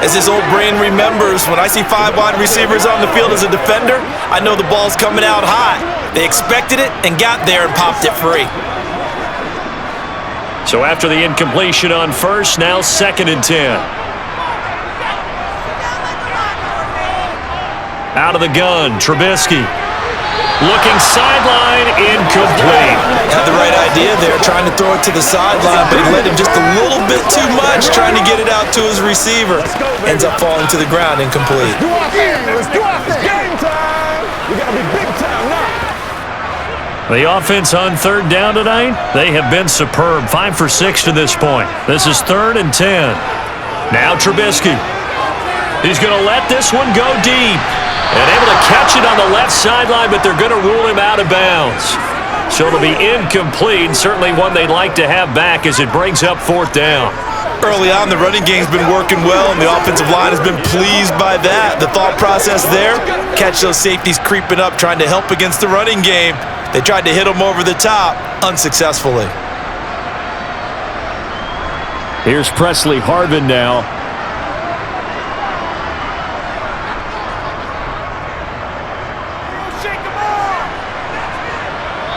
Speaker 3: As his old brain remembers, when I see 5 wide receivers on the field as a defender, I know the ball's coming out high. They expected it and got there and popped it free.
Speaker 4: So after the incompletion on 1st, now 2nd and 10. Out of the gun, Trubisky. Looking sideline, incomplete.
Speaker 3: Had the right idea there, trying to throw it to the sideline, but he led him just a little bit too much, trying to get it out to his receiver. Ends up falling to the ground, incomplete.
Speaker 5: Let's go out. It's game time. We got to be big time now.
Speaker 4: The offense on 3rd down tonight, they have been superb. 5 for 6 to this point. This is 3rd and 10. Now Trubisky. He's going to let this one go deep. And able to catch it on the left sideline, but they're going to rule him out of bounds. So it'll be incomplete, certainly one they'd like to have back as it brings up 4th down.
Speaker 3: Early on, the running game's been working well, and the offensive line has been pleased by that. The thought process there, catch those safeties creeping up, trying to help against the running game. They tried to hit them over the top, unsuccessfully.
Speaker 4: Here's Presley Harvin now.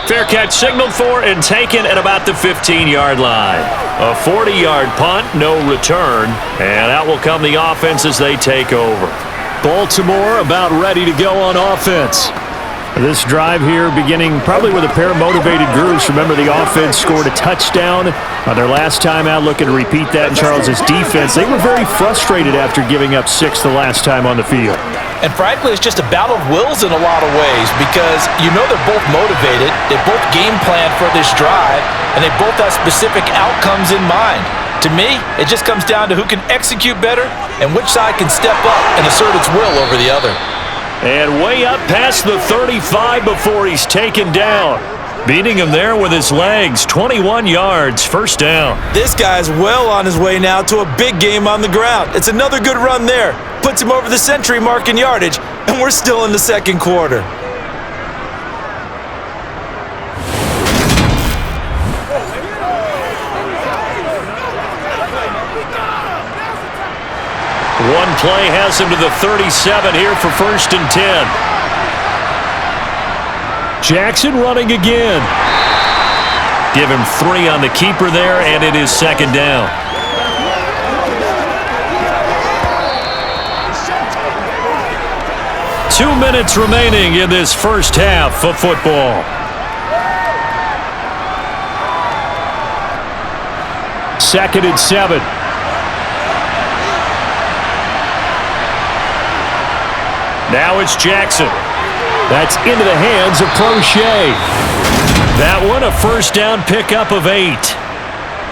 Speaker 4: Fair catch signaled for and taken at about the 15-yard line. A 40-yard punt, no return, and out will come the offense as they take over. Baltimore about ready to go on offense. This drive here beginning probably with a pair of motivated groups. Remember, the offense scored a touchdown on their last time out, looking to repeat that in Charles's defense. They were very frustrated after giving up 6 the last time on the field.
Speaker 3: And frankly, it's just a battle of wills in a lot of ways because you know they're both motivated, they both game plan for this drive, and they both have specific outcomes in mind. To me, it just comes down to who can execute better and which side can step up and assert its will over the other.
Speaker 4: And way up past the 35 before he's taken down. Beating him there with his legs, 21 yards, 1st down.
Speaker 3: This guy's well on his way now to a big game on the ground. It's another good run there. Puts him over the century mark in yardage, and we're still in the 2nd quarter.
Speaker 4: One play has him to the 37 here for 1st and 10. Jackson running again. Give him 3 on the keeper there, and it is 2nd down. Two minutes remaining in this first half of football. Second and 7. Now it's Jackson. That's into the hands of Prochet. That one, a 1st down pickup of 8.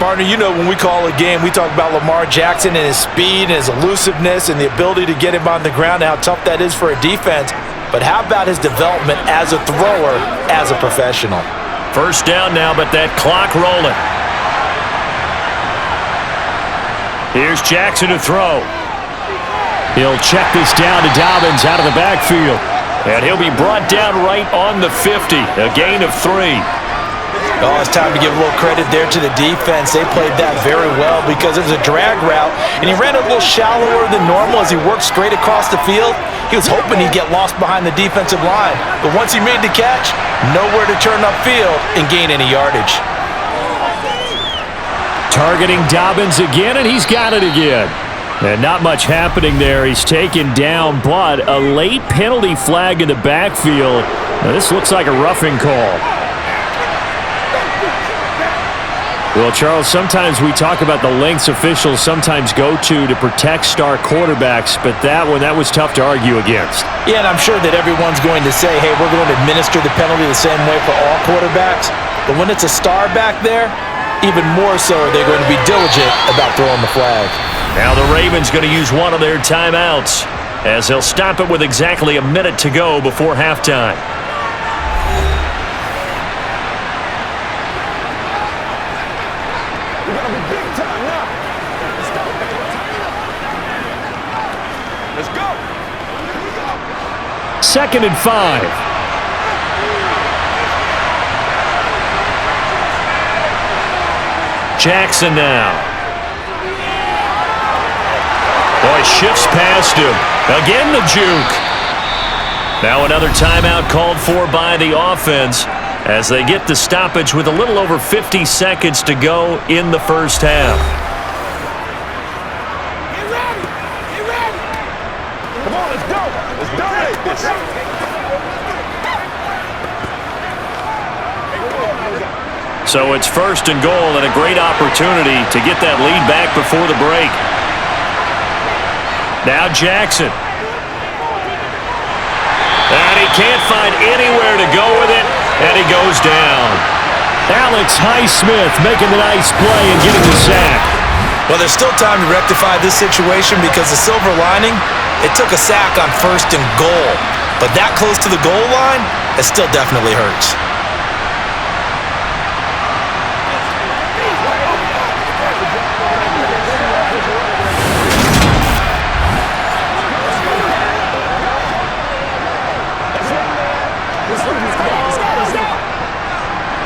Speaker 3: Partner, you know when we call a game, we talk about Lamar Jackson and his speed and his elusiveness and the ability to get him on the ground and how tough that is for a defense. But how about his development as a thrower, as a professional?
Speaker 4: 1st down now, but that clock rolling. Here's Jackson to throw. He'll check this down to Dobbins out of the backfield. And he'll be brought down right on the 50. A gain of 3.
Speaker 3: Oh, it's time to give a little credit there to the defense. They played that very well because it was a drag route, and he ran a little shallower than normal as he worked straight across the field. He was hoping he'd get lost behind the defensive line, but once he made the catch, nowhere to turn upfield and gain any yardage.
Speaker 4: Targeting Dobbins again, and he's got it again. And not much happening there. He's taken down, but a late penalty flag in the backfield. Now, this looks like a roughing call. Well, Charles, sometimes we talk about the lengths officials sometimes go to protect star quarterbacks, but that was tough to argue against.
Speaker 3: Yeah, and I'm sure that everyone's going to say, hey, we're going to administer the penalty the same way for all quarterbacks. But when it's a star back there, even more so are they going to be diligent about throwing the flag.
Speaker 4: Now the Ravens going to use one of their timeouts as they'll stop it with exactly a minute to go before halftime. Second and 5. Jackson now. Boy, shifts past him. Again the juke. Now another timeout called for by the offense as they get the stoppage with a little over 50 seconds to go in the first half. So it's first and goal and a great opportunity to get that lead back before the break. Now Jackson. And he can't find anywhere to go with it, and he goes down. Alex Highsmith making the nice play and getting the sack.
Speaker 3: Well, there's still time to rectify this situation because the silver lining, it took a sack on first and goal. But that close to the goal line, it still definitely hurts.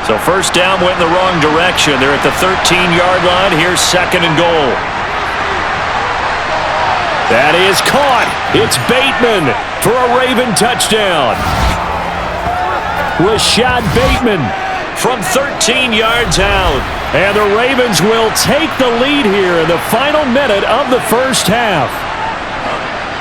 Speaker 4: So first down went in the wrong direction. They're at the 13-yard line. Here's second and goal. That is caught. It's Bateman for a Raven touchdown. Rashad Bateman from 13 yards out. And the Ravens will take the lead here in the final minute of the first half.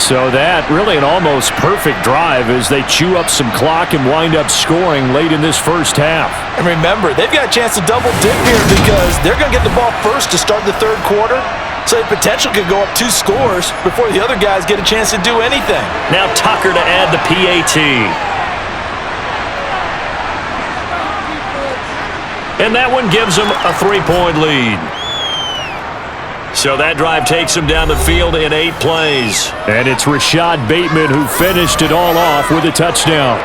Speaker 4: So that really an almost perfect drive as they chew up some clock and wind up scoring late in this first half.
Speaker 3: And remember, they've got a chance to double dip here because they're going to get the ball first to start the third quarter. So the potential could go up 2 scores before the other guys get a chance to do anything.
Speaker 4: Now Tucker to add the PAT. And that one gives them a 3-point lead. So that drive takes him down the field in 8 plays. And it's Rashad Bateman who finished it all off with a touchdown.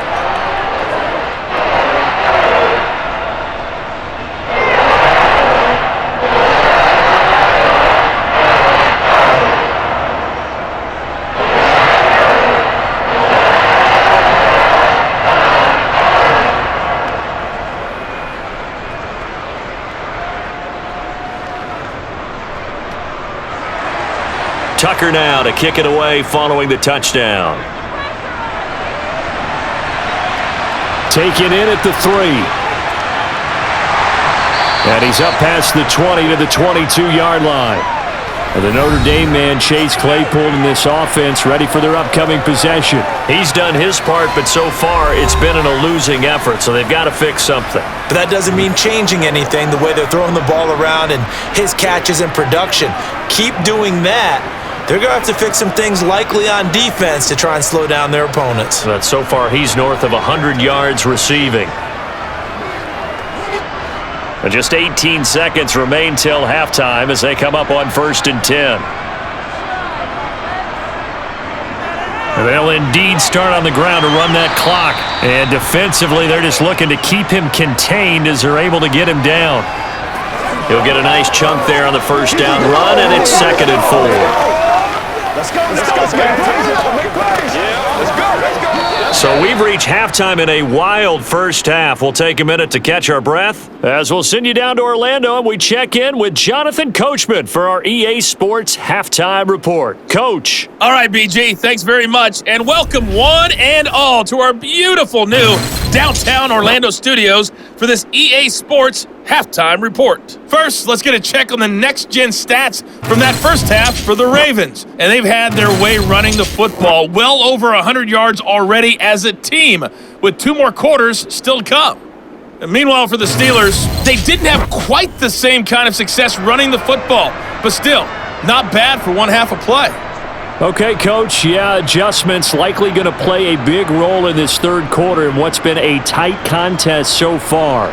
Speaker 4: Tucker now to kick it away following the touchdown. Taken in at the 3. And he's up past the 20 to the 22-yard line. And the Notre Dame man, Chase Claypool, in this offense, ready for their upcoming possession. He's done his part, but so far it's been in a losing effort, so they've got to fix something.
Speaker 3: But that doesn't mean changing anything, the way they're throwing the ball around and his catches and production. Keep doing that. They're going to have to fix some things likely on defense to try and slow down their opponents.
Speaker 4: But so far, he's north of 100 yards receiving. And just 18 seconds remain till halftime as they come up on 1st and 10. And they'll indeed start on the ground to run that clock. And defensively, they're just looking to keep him contained as they're able to get him down. He'll get a nice chunk there on the first down run, and it's 2nd and 4.
Speaker 5: Let's go. Let's go. Make plays. Let's go.
Speaker 4: So we've reached halftime in a wild first half. We'll take a minute to catch our breath as we'll send you down to Orlando and we check in with Jonathan Coachman for our EA Sports Halftime Report. Coach.
Speaker 6: All right, BG, thanks very much. And welcome one and all to our beautiful new downtown Orlando studios for this EA Sports Halftime Report. First, let's get a check on the next-gen stats from that first half for the Ravens. And they've had their way running the football, well over 100 yards already as a team, with 2 more quarters still to come. Meanwhile, for the Steelers, they didn't have quite the same kind of success running the football, but still, not bad for one half of play.
Speaker 4: Okay, Coach, yeah, adjustments likely going to play a big role in this third quarter in what's been a tight contest so far.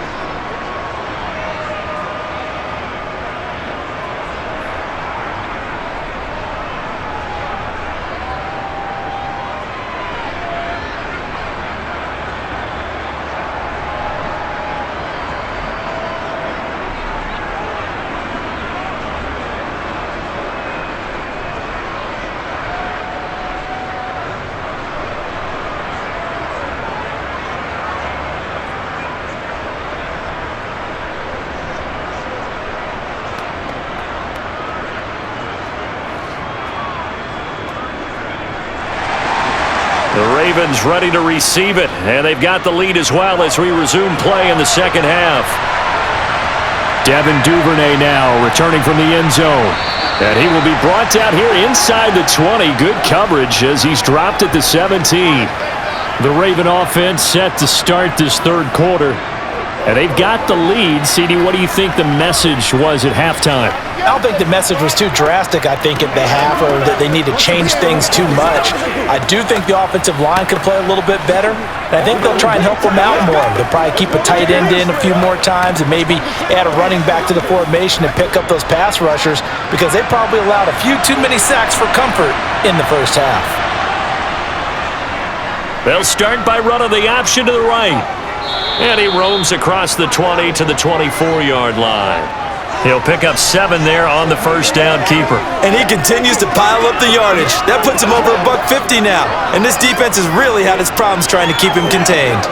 Speaker 4: The Ravens ready to receive it, and they've got the lead as well as we resume play in the second half. Devin Duvernay now returning from the end zone. And he will be brought down here inside the 20. Good coverage as he's dropped at the 17. The Raven offense set to start this third quarter. And they've got the lead. CD, what do you think the message was at halftime?
Speaker 3: I don't think the message was too drastic, I think, at the half, or that they need to change things too much. I do think the offensive line could play a little bit better, and I think they'll try and help them out more. They'll probably keep a tight end in a few more times and maybe add a running back to the formation and pick up those pass rushers, because they probably allowed a few too many sacks for comfort in the first half.
Speaker 4: They'll start by running the option to the right. And he roams across the 20 to the 24-yard line. He'll pick up 7 there on the first down keeper.
Speaker 3: And he continues to pile up the yardage. That puts him over $150 now. And this defense has really had its problems trying to keep him contained.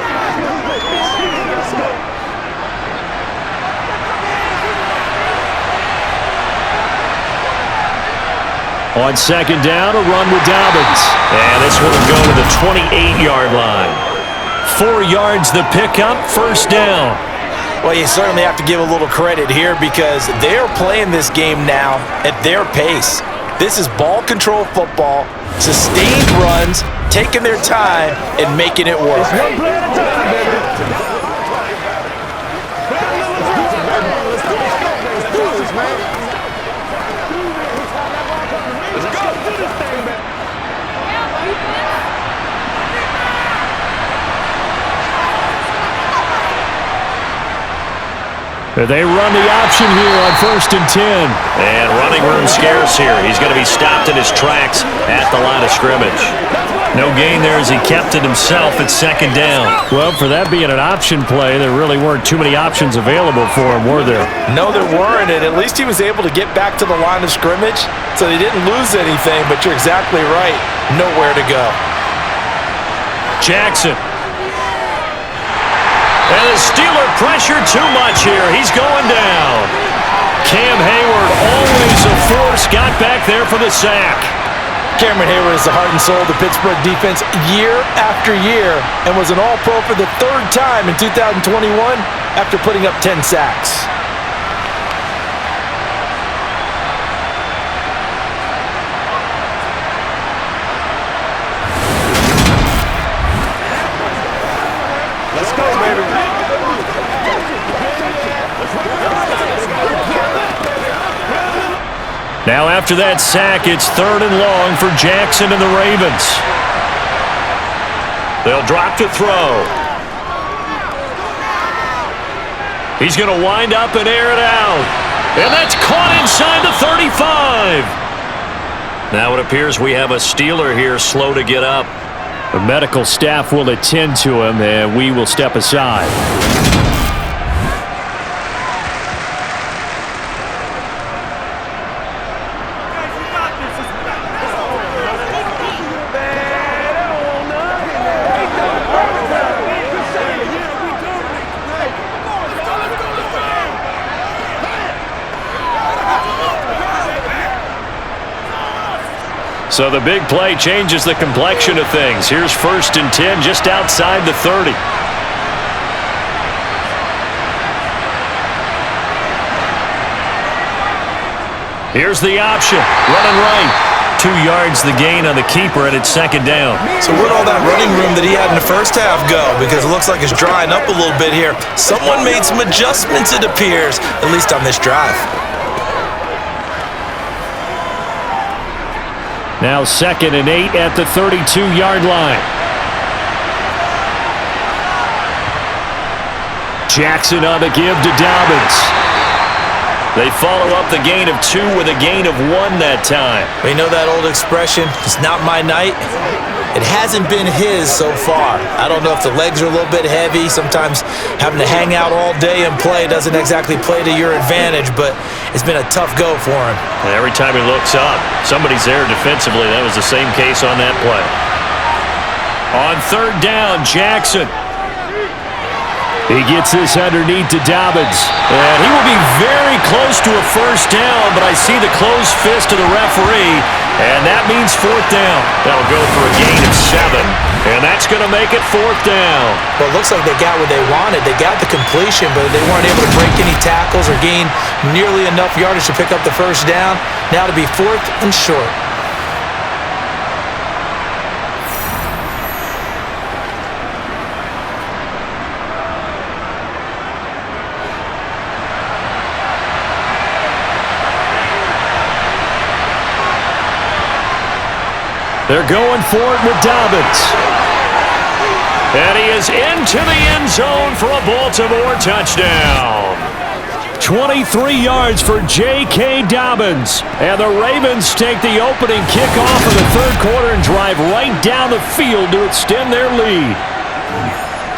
Speaker 4: On second down, a run with Dobbins. And this one will go to the 28-yard line. 4 yards the pickup, first down.
Speaker 3: Well, you certainly have to give a little credit here because they're playing this game now at their pace. This is ball control football, sustained runs, taking their time, and making it work.
Speaker 4: They run the option here on 1st and 10. And running room scarce here. He's going to be stopped in his tracks at the line of scrimmage. No gain there as he kept it himself at second down. Well, for that being an option play, there really weren't too many options available for him, were there?
Speaker 3: No, there weren't, and at least he was able to get back to the line of scrimmage, so they didn't lose anything, but you're exactly right. Nowhere to go.
Speaker 4: Jackson. And the Steeler pressure too much here. He's going down. Cam Hayward, always a force, got back there for the sack.
Speaker 3: Cameron Hayward is the heart and soul of the Pittsburgh defense year after year and was an All-Pro for the 3rd time in 2021 after putting up 10 sacks.
Speaker 4: Now after that sack, it's 3rd and long for Jackson and the Ravens. They'll drop to throw. He's going to wind up and air it out. And that's caught inside the 35. Now it appears we have a Steeler here slow to get up. The medical staff will attend to him, and we will step aside. So the big play changes the complexion of things. Here's 1st and 10 just outside the 30. Here's the option. Running right. yards the gain on the keeper, and it's second down.
Speaker 3: So where'd all that running room that he had in the first half go? Because it looks like it's drying up a little bit here. Someone made some adjustments, it appears, at least on this drive.
Speaker 2: Now 2nd and 8 at the 32-yard line. Jackson on the give to Dobbins. They follow up the gain of 2 with a gain of 1 that time.
Speaker 3: We know that old expression, it's not my night. It hasn't been his so far. I don't know if the legs are a little bit heavy. Sometimes having to hang out all day and play doesn't exactly play to your advantage, but it's been a tough go for him.
Speaker 4: And every time he looks up, somebody's there defensively. That was the same case on that play. On 3rd down, Jackson. He gets this underneath to Dobbins. And he will be very close to a first down, but I see the closed fist of the referee, and that means 4th down. That'll go for a gain of 7, and that's going to make it 4th down.
Speaker 3: Well, it looks like they got what they wanted. They got the completion, but they weren't able to break any tackles or gain nearly enough yardage to pick up the first down. Now to be 4th and short.
Speaker 2: They're going for it with Dobbins.
Speaker 4: And he is into the end zone for a Baltimore touchdown.
Speaker 2: 23 yards for J.K. Dobbins. And the Ravens take the opening kickoff of the 3rd quarter and drive right down the field to extend their lead.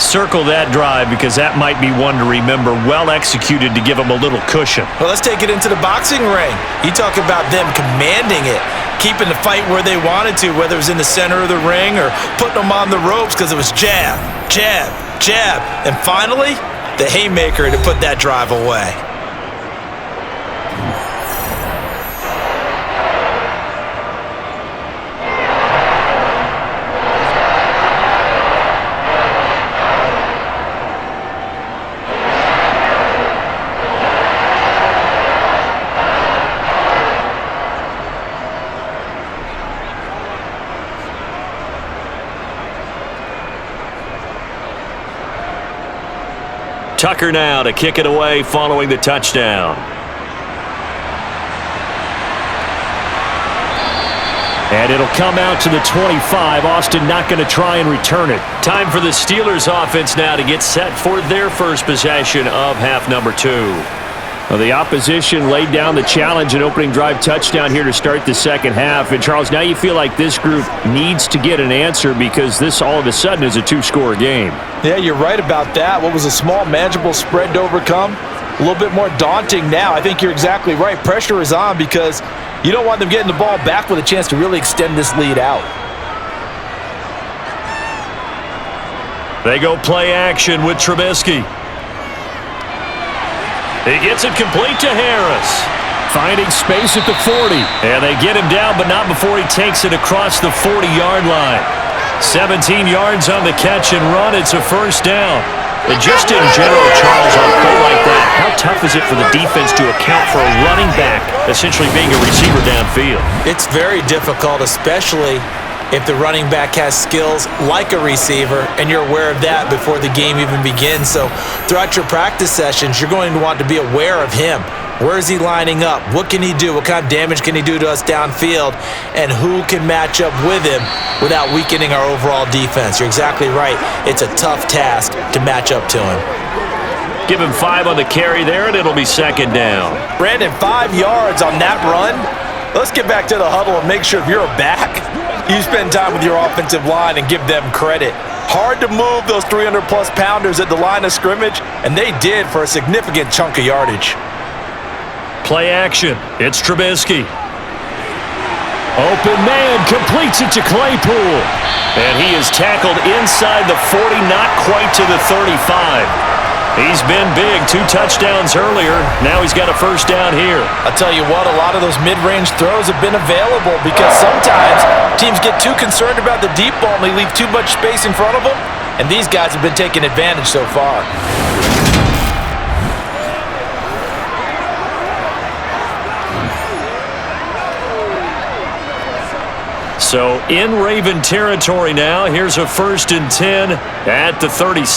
Speaker 4: Circle that drive because that might be one to remember. Well executed to give him a little cushion.
Speaker 3: Well, let's take it into the boxing ring. You talk about them commanding it, keeping the fight where they wanted to, whether it was in the center of the ring or putting them on the ropes because it was jab, jab, jab. And finally, the haymaker to put that drive away.
Speaker 4: Tucker now to kick it away following the touchdown.
Speaker 2: And it'll come out to the 25. Austin not going to try and return it.
Speaker 4: Time for the Steelers offense now to get set for their first possession of half number 2.
Speaker 2: Well, the opposition laid down the challenge and opening drive touchdown here to start the second half. And, Charles, now you feel like this group needs to get an answer because this all of a sudden is a 2-score game.
Speaker 3: Yeah, you're right about that. What was a small, manageable spread to overcome? A little bit more daunting now. I think you're exactly right. Pressure is on because you don't want them getting the ball back with a chance to really extend this lead out.
Speaker 4: They go play action with Trubisky. He gets it complete to Harris.
Speaker 2: Finding space at the 40.
Speaker 4: And they get him down, but not before he takes it across the 40-yard line. 17 yards on the catch and run. It's a first down. And just in general, Charles, on a play like that, how tough is it for the defense to account for a running back essentially being a receiver downfield?
Speaker 3: It's very difficult, especially if the running back has skills like a receiver, and you're aware of that before the game even begins. So throughout your practice sessions, you're going to want to be aware of him. Where is he lining up? What can he do? What kind of damage can he do to us downfield? And who can match up with him without weakening our overall defense? You're exactly right. It's a tough task to match up to him.
Speaker 4: Give him 5 on the carry there, and it'll be second down.
Speaker 3: Brandon, 5 yards on that run. Let's get back to the huddle and make sure if you're a back, you spend time with your offensive line and give them credit. Hard to move those 300-plus pounders at the line of scrimmage, and they did for a significant chunk of yardage.
Speaker 4: Play action. It's Trubisky.
Speaker 2: Open man completes it to Claypool.
Speaker 4: And he is tackled inside the 40, not quite to the 35. He's been big, 2 touchdowns earlier. Now he's got a first down here.
Speaker 3: I'll tell you what, a lot of those mid-range throws have been available because sometimes teams get too concerned about the deep ball and they leave too much space in front of them, and these guys have been taking advantage so far.
Speaker 4: So in Raven territory now. Here's a 1st and 10 at the 36.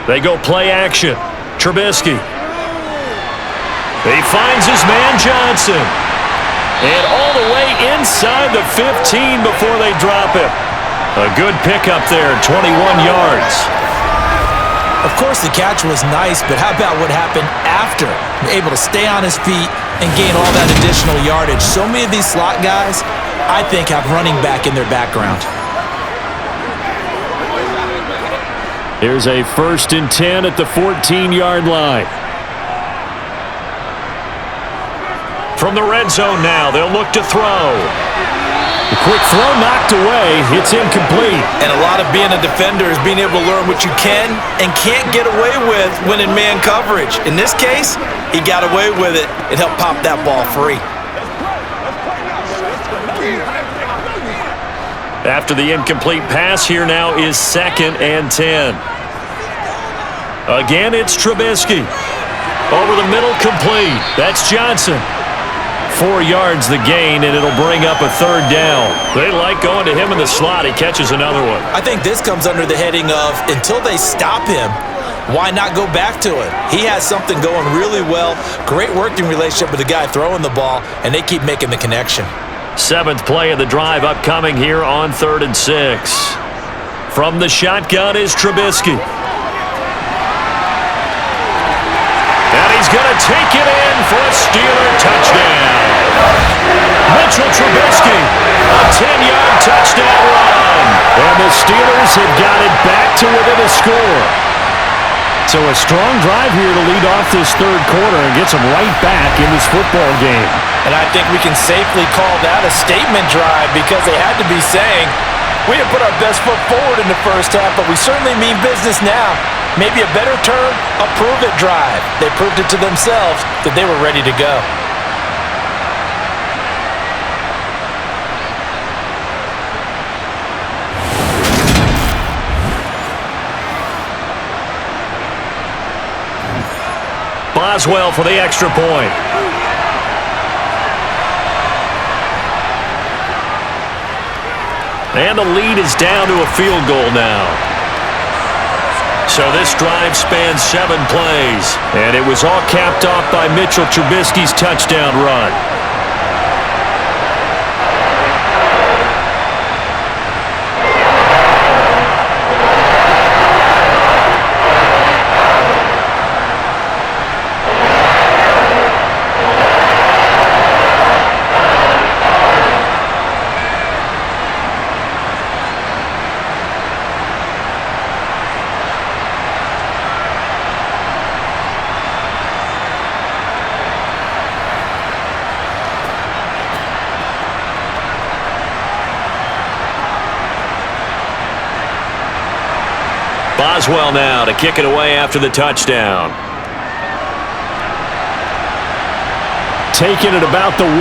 Speaker 4: They go play action. Trubisky. He finds his man Johnson. And all the way inside the 15 before they drop him. A good pickup there, 21 yards.
Speaker 3: Of course, the catch was nice, but how about what happened after? Able to stay on his feet and gain all that additional yardage. So many of these slot guys, I think, have running back in their background.
Speaker 4: Here's a 1st and 10 at the 14-yard line. From the red zone now, they'll look to throw. The quick throw knocked away. It's incomplete.
Speaker 3: And a lot of being a defender is being able to learn what you can and can't get away with when in man coverage. In this case, he got away with it. It helped pop that ball free.
Speaker 4: After the incomplete pass, here now is 2nd and 10. Again, it's Trubisky. Over the middle, complete. That's Johnson. 4 yards the gain, and it'll bring up a 3rd down. They like going to him in the slot. He catches another one.
Speaker 3: I think this comes under the heading of, until they stop him, why not go back to it? He has something going really well. Great working relationship with the guy throwing the ball, and they keep making the connection.
Speaker 4: 7th play of the drive upcoming here on 3rd and 6. From the shotgun is Trubisky. And he's going to take it in for a Steeler touchdown. Mitchell Trubisky, a 10-yard touchdown run. And the Steelers have got it back to within a score. So a strong drive here to lead off this 3rd quarter and gets them right back in this football game.
Speaker 3: And I think we can safely call that a statement drive because they had to be saying, we didn't put our best foot forward in the first half, but we certainly mean business now. Maybe a better term, a prove-it drive. They proved it to themselves that they were ready to go.
Speaker 4: Boswell for the extra point. And the lead is down to a field goal now. So this drive spans 7 plays, and it was all capped off by Mitchell Trubisky's touchdown run. Boswell now to kick it away after the touchdown. Taking it about the 1.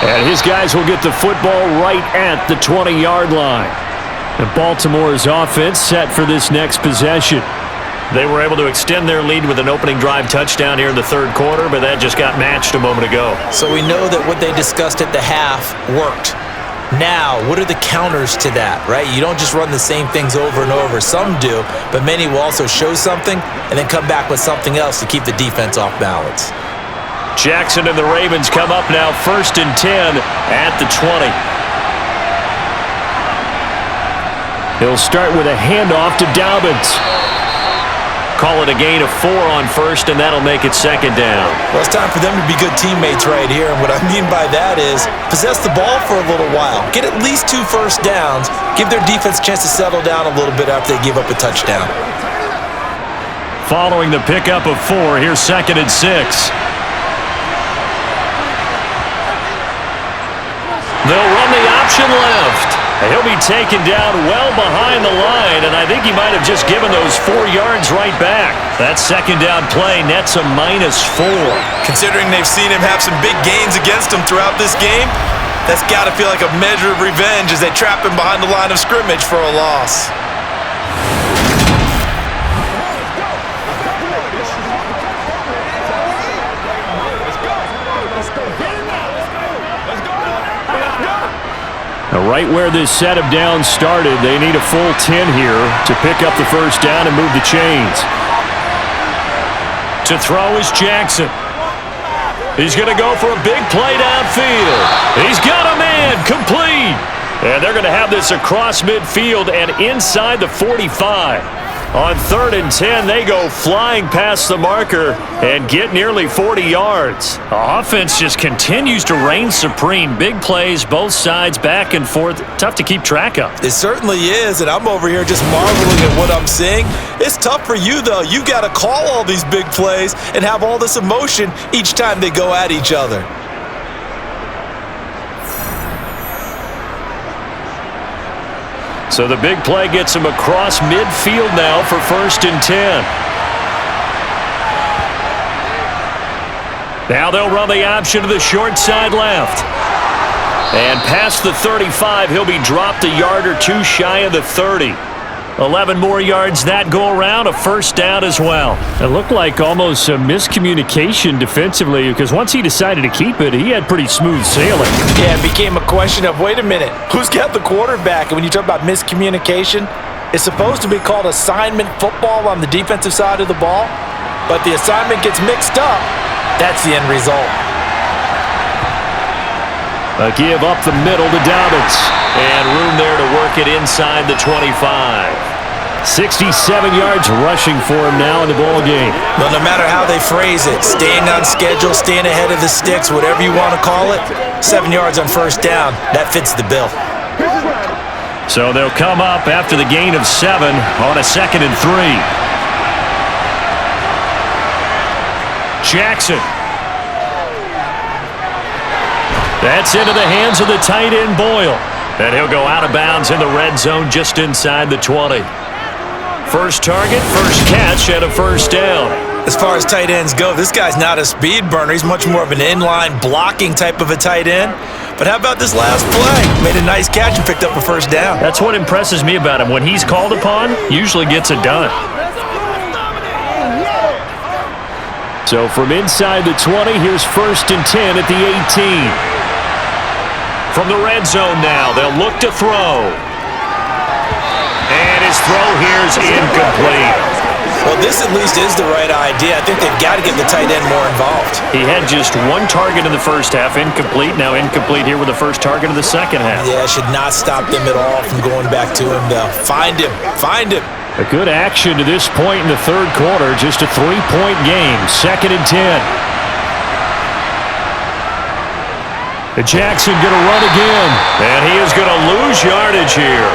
Speaker 4: And his guys will get the football right at the 20-yard line. And Baltimore's offense set for this next possession. They were able to extend their lead with an opening drive touchdown here in the 3rd quarter, but that just got matched a moment ago.
Speaker 3: So we know that what they discussed at the half worked. Now, what are the counters to that, right? You don't just run the same things over and over. Some do, but many will also show something and then come back with something else to keep the defense off balance.
Speaker 4: Jackson and the Ravens come up now 1st and 10 at the 20. He'll start with a handoff to Dobbins. Call it a gain of 4 on 1st, and that'll make it 2nd down.
Speaker 3: Well, it's time for them to be good teammates right here, and what I mean by that is possess the ball for a little while. Get at least 2 first downs. Give their defense a chance to settle down a little bit after they give up a touchdown.
Speaker 4: Following the pickup of 4, here's 2nd and 6. They'll run the option left. He'll be taken down well behind the line, and I think he might have just given those 4 yards right back. That 2nd down play nets a -4.
Speaker 3: Considering they've seen him have some big gains against them throughout this game, that's got to feel like a measure of revenge as they trap him behind the line of scrimmage for a loss.
Speaker 5: Let's go. Get it now.
Speaker 4: Now, right where this set of downs started, they need a full 10 here to pick up the first down and move the chains. To throw is Jackson. He's going to go for a big play downfield. He's got a man, complete. And they're going to have this across midfield and inside the 45. On 3rd and 10, they go flying past the marker and get nearly 40 yards. The offense just continues to reign supreme. Big plays, both sides, back and forth. Tough to keep track of.
Speaker 3: It certainly is, and I'm over here just marveling at what I'm seeing. It's tough for you, though. You've got to call all these big plays and have all this emotion each time they go at each other.
Speaker 4: So the big play gets him across midfield now for 1st and 10. Now they'll run the option to the short side left. And past the 35, he'll be dropped a yard or two shy of the 30. 11 more yards that go around, a first down as well. It looked like almost a miscommunication defensively because once he decided to keep it, he had pretty smooth sailing.
Speaker 3: Yeah, it became a question of, wait a minute, who's got the quarterback? And when you talk about miscommunication, it's supposed to be called assignment football on the defensive side of the ball, but the assignment gets mixed up. That's the end result.
Speaker 4: A give up the middle to Dobbins. And room there to work it inside the 25. 67 yards rushing for him now in the ball game.
Speaker 3: Well, no matter how they phrase it, staying on schedule, staying ahead of the sticks, whatever you want to call it, 7 yards on first down, that fits the bill.
Speaker 4: So they'll come up after the gain of 7 on a 2nd and 3. Jackson. That's into the hands of the tight end Boyle. And he'll go out of bounds in the red zone just inside the 20. First target, first catch, and a first down.
Speaker 3: As far as tight ends go, this guy's not a speed burner. He's much more of an inline blocking type of a tight end. But how about this last play? Made a nice catch and picked up a first down.
Speaker 4: That's what impresses me about him. When he's called upon, usually gets it done. So from inside the 20, here's 1st and 10 at the 18. From the red zone now, they'll look to throw. And his throw here is incomplete.
Speaker 3: Well, this at least is the right idea. I think they've got to get the tight end more involved.
Speaker 4: He had just 1 target in the first half, incomplete. Now incomplete here with the first target of the second half.
Speaker 3: Yeah, should not stop them at all from going back to him, though. Find him. Find him.
Speaker 4: A good action to this point in the 3rd quarter. Just a 3-point game. 2nd and 10. Jackson going to run again. And he is going to lose yardage here.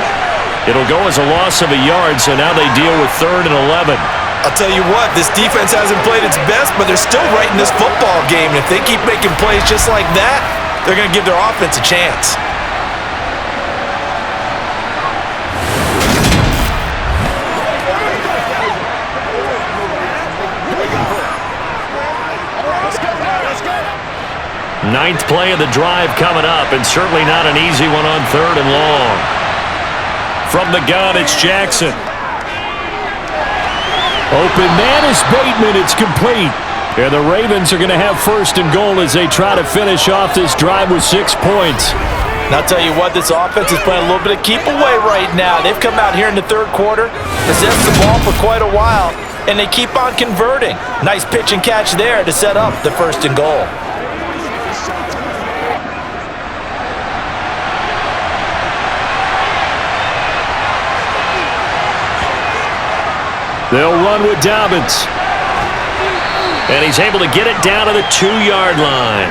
Speaker 4: It'll go as a loss of a yard, so now they deal with 3rd and 11.
Speaker 3: I'll tell you what, this defense hasn't played its best, but they're still right in this football game. And if they keep making plays just like that, they're going to give their offense a chance.
Speaker 4: Ninth play of the drive coming up, and certainly not an easy one on 3rd and long. From the gun, it's Jackson. Open man is Bateman. It's complete. And the Ravens are going to have 1st and goal as they try to finish off this drive with 6 points.
Speaker 3: And I'll tell you what, this offense is playing a little bit of keep away right now. They've come out here in the 3rd quarter, possessed the ball for quite a while, and they keep on converting. Nice pitch and catch there to set up the 1st and goal.
Speaker 4: They'll run with Dobbins. And he's able to get it down to the 2-yard line.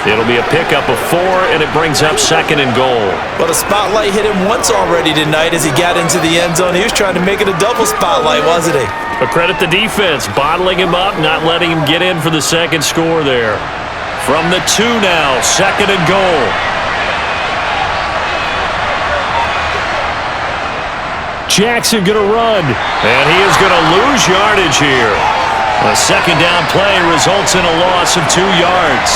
Speaker 4: It'll be a pickup of 4, and it brings up 2nd and goal.
Speaker 3: Well, the spotlight hit him once already tonight as he got into the end zone. He was trying to make it a double spotlight, wasn't he?
Speaker 4: But credit the defense, bottling him up, not letting him get in for the 2nd score there. From the 2 now, 2nd and goal. Jackson going to run, and he is going to lose yardage here. A 2nd down play results in a loss of 2 yards.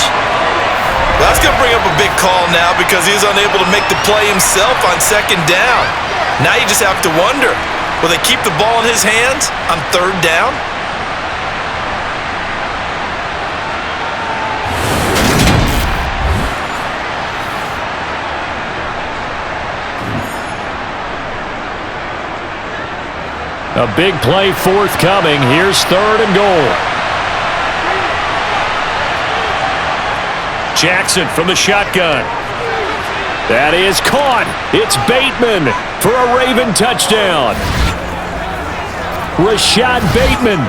Speaker 3: Well, that's going to bring up a big call now because he's unable to make the play himself on 2nd down. Now you just have to wonder, will they keep the ball in his hands on 3rd down?
Speaker 4: A big play forthcoming. Here's 3rd and goal. Jackson from the shotgun. That is caught. It's Bateman for a Raven touchdown. Rashad Bateman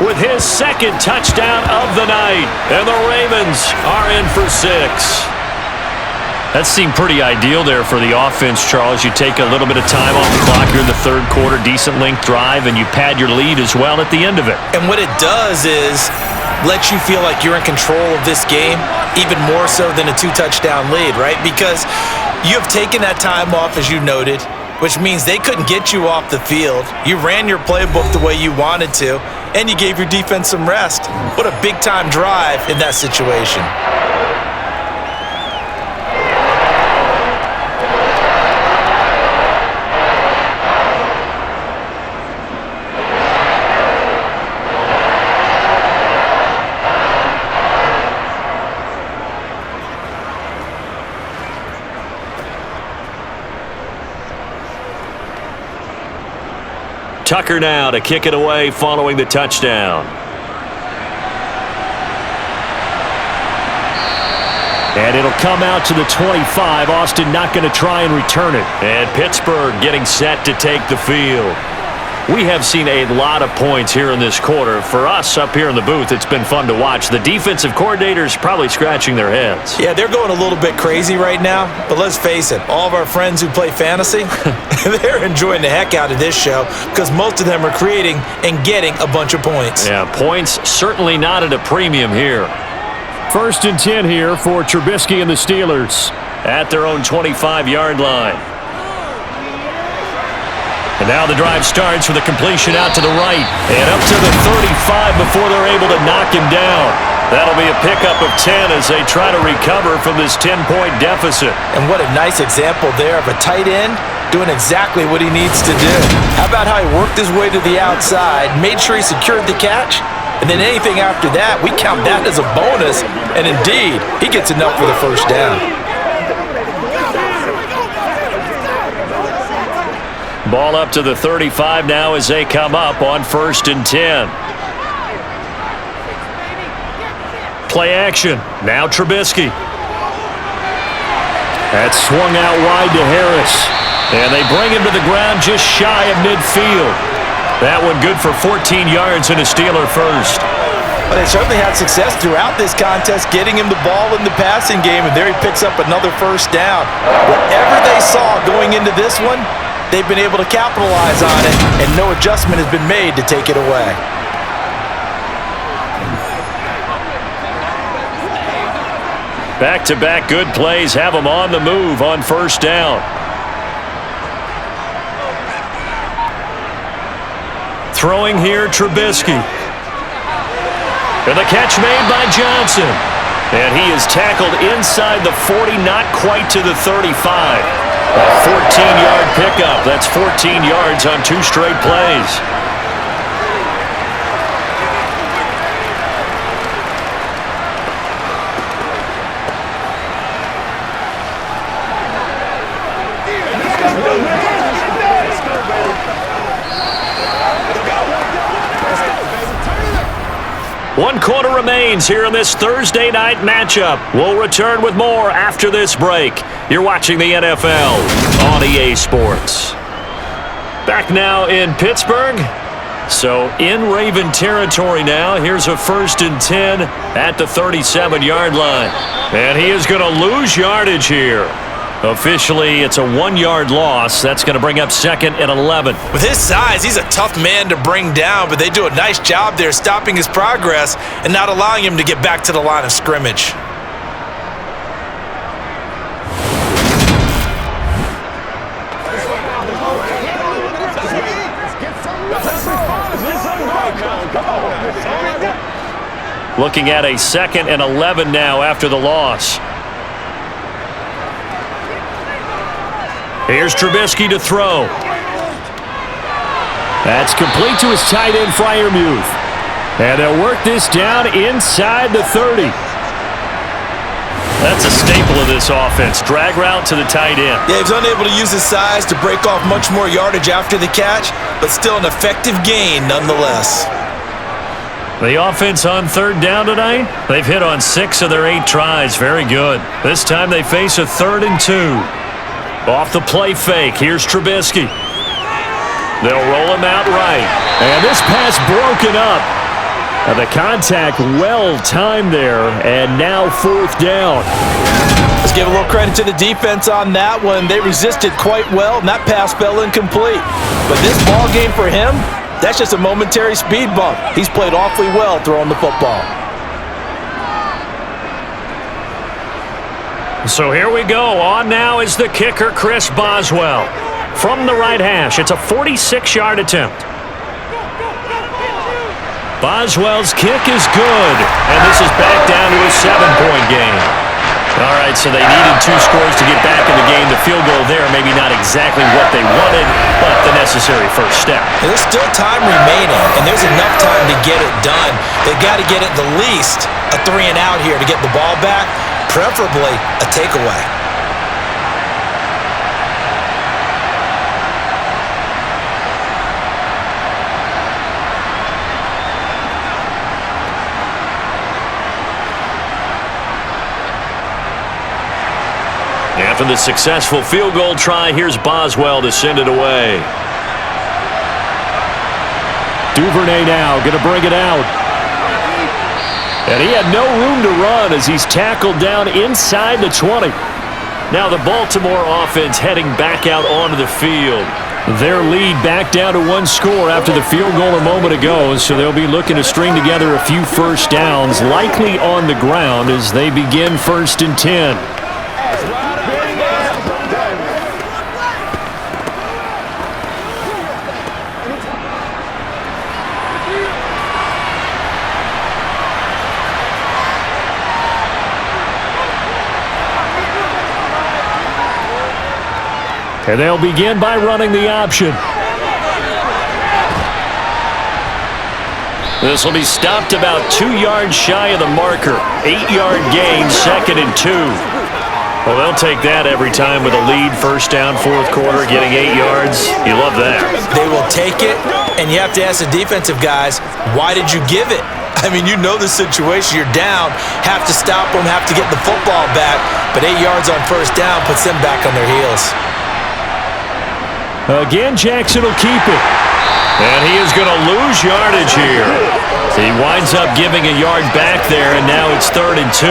Speaker 4: with his 2nd touchdown of the night. And the Ravens are in for 6. That seemed pretty ideal there for the offense, Charles. You take a little bit of time off the clock here in the 3rd quarter, decent length drive, and you pad your lead as well at the end of it.
Speaker 3: And what it does is let you feel like you're in control of this game, even more so than a 2-touchdown lead, right? Because you have taken that time off, as you noted, which means they couldn't get you off the field. You ran your playbook the way you wanted to, and you gave your defense some rest. What a big-time drive in that situation.
Speaker 4: Tucker now to kick it away following the touchdown. And it'll come out to the 25. Austin not going to try and return it. And Pittsburgh getting set to take the field. We have seen a lot of points here in this quarter. For us up here in the booth, it's been fun to watch. The defensive coordinators probably scratching their heads.
Speaker 3: Yeah, they're going a little bit crazy right now. But let's face it, all of our friends who play fantasy, they're enjoying the heck out of this show because most of them are creating and getting a bunch of points.
Speaker 4: Yeah, points certainly not at a premium here. 1st and 10 here for Trubisky and the Steelers at their own 25-yard line. And now the drive starts with a completion out to the right and up to the 35 before they're able to knock him down. That'll be a pickup of 10 as they try to recover from this 10-point deficit.
Speaker 3: And what a nice example there of a tight end doing exactly what he needs to do. How about how he worked his way to the outside, made sure he secured the catch, and then anything after that, we count that as a bonus. And indeed, he gets enough for the 1st down.
Speaker 4: Ball up to the 35 now as they come up on 1st and 10. Play action. Now Trubisky. That's swung out wide to Harris. And they bring him to the ground just shy of midfield. That one good for 14 yards and a Steeler first.
Speaker 3: Well, they certainly had success throughout this contest, getting him the ball in the passing game, and there he picks up another 1st down. Whatever they saw going into this one, they've been able to capitalize on it, and no adjustment has been made to take it away.
Speaker 4: Back-to-back good plays have them on the move on 1st down. Throwing here, Trubisky. And the catch made by Johnson. And he is tackled inside the 40, not quite to the 35. A 14-yard pickup. That's 14 yards on 2 straight plays. One quarter remains here in this Thursday night matchup. We'll return with more after this break. You're watching the NFL on EA Sports. Back now in Pittsburgh. So in Raven territory now. Here's a 1st and 10 at the 37-yard line. And he is going to lose yardage here. Officially, it's a 1-yard loss. That's going to bring up 2nd and 11.
Speaker 3: With his size, he's a tough man to bring down, but they do a nice job there stopping his progress and not allowing him to get back to the line of scrimmage.
Speaker 4: Looking at a 2nd and 11 now after the loss. Here's Trubisky to throw. That's complete to his tight end, Freiermuth. And they'll work this down inside the 30. That's a staple of this offense. Drag route to the tight end.
Speaker 3: Yeah, he's unable to use his size to break off much more yardage after the catch, but still an effective gain nonetheless.
Speaker 4: The offense on third down tonight, they've hit on 6 of their 8 tries. Very good. This time they face a 3rd and 2. Off the play fake, here's Trubisky. They'll roll him out right. And this pass broken up. The contact well-timed there, and now 4th down.
Speaker 3: Let's give a little credit to the defense on that one. They resisted quite well, and that pass fell incomplete. But this ball game for him, that's just a momentary speed bump. He's played awfully well throwing the football.
Speaker 4: So here we go. On now is the kicker, Chris Boswell. From the right hash, it's a 46-yard attempt. Boswell's kick is good, and this is back down to a 7-point game. All right, so they needed 2 scores to get back in the game. The field goal there, maybe not exactly what they wanted, but the necessary first step.
Speaker 3: And there's still time remaining, and there's enough time to get it done. They've got to get it the least a 3-and-out here to get the ball back, preferably a takeaway.
Speaker 4: After the successful field goal try, here's Boswell to send it away.
Speaker 2: Duvernay now going to bring it out. And he had no room to run as he's tackled down inside the 20.
Speaker 4: Now the Baltimore offense heading back out onto the field.
Speaker 2: Their lead back down to 1 score after the field goal a moment ago, so they'll be looking to string together a few first downs, likely on the ground as they begin 1st and 10. And they'll begin by running the option.
Speaker 4: This will be stopped about 2 yards shy of the marker. 8-yard gain, 2nd and 2. Well, they'll take that every time with a lead. First down, 4th quarter, getting 8 yards. You love that.
Speaker 3: They will take it, and you have to ask the defensive guys, why did you give it? I mean, you know the situation. You're down, have to stop them, have to get the football back, but 8 yards on first down puts them back on their heels.
Speaker 2: Again, Jackson will keep it.
Speaker 4: And he is going to lose yardage here. He winds up giving a yard back there, and now it's 3rd and 2.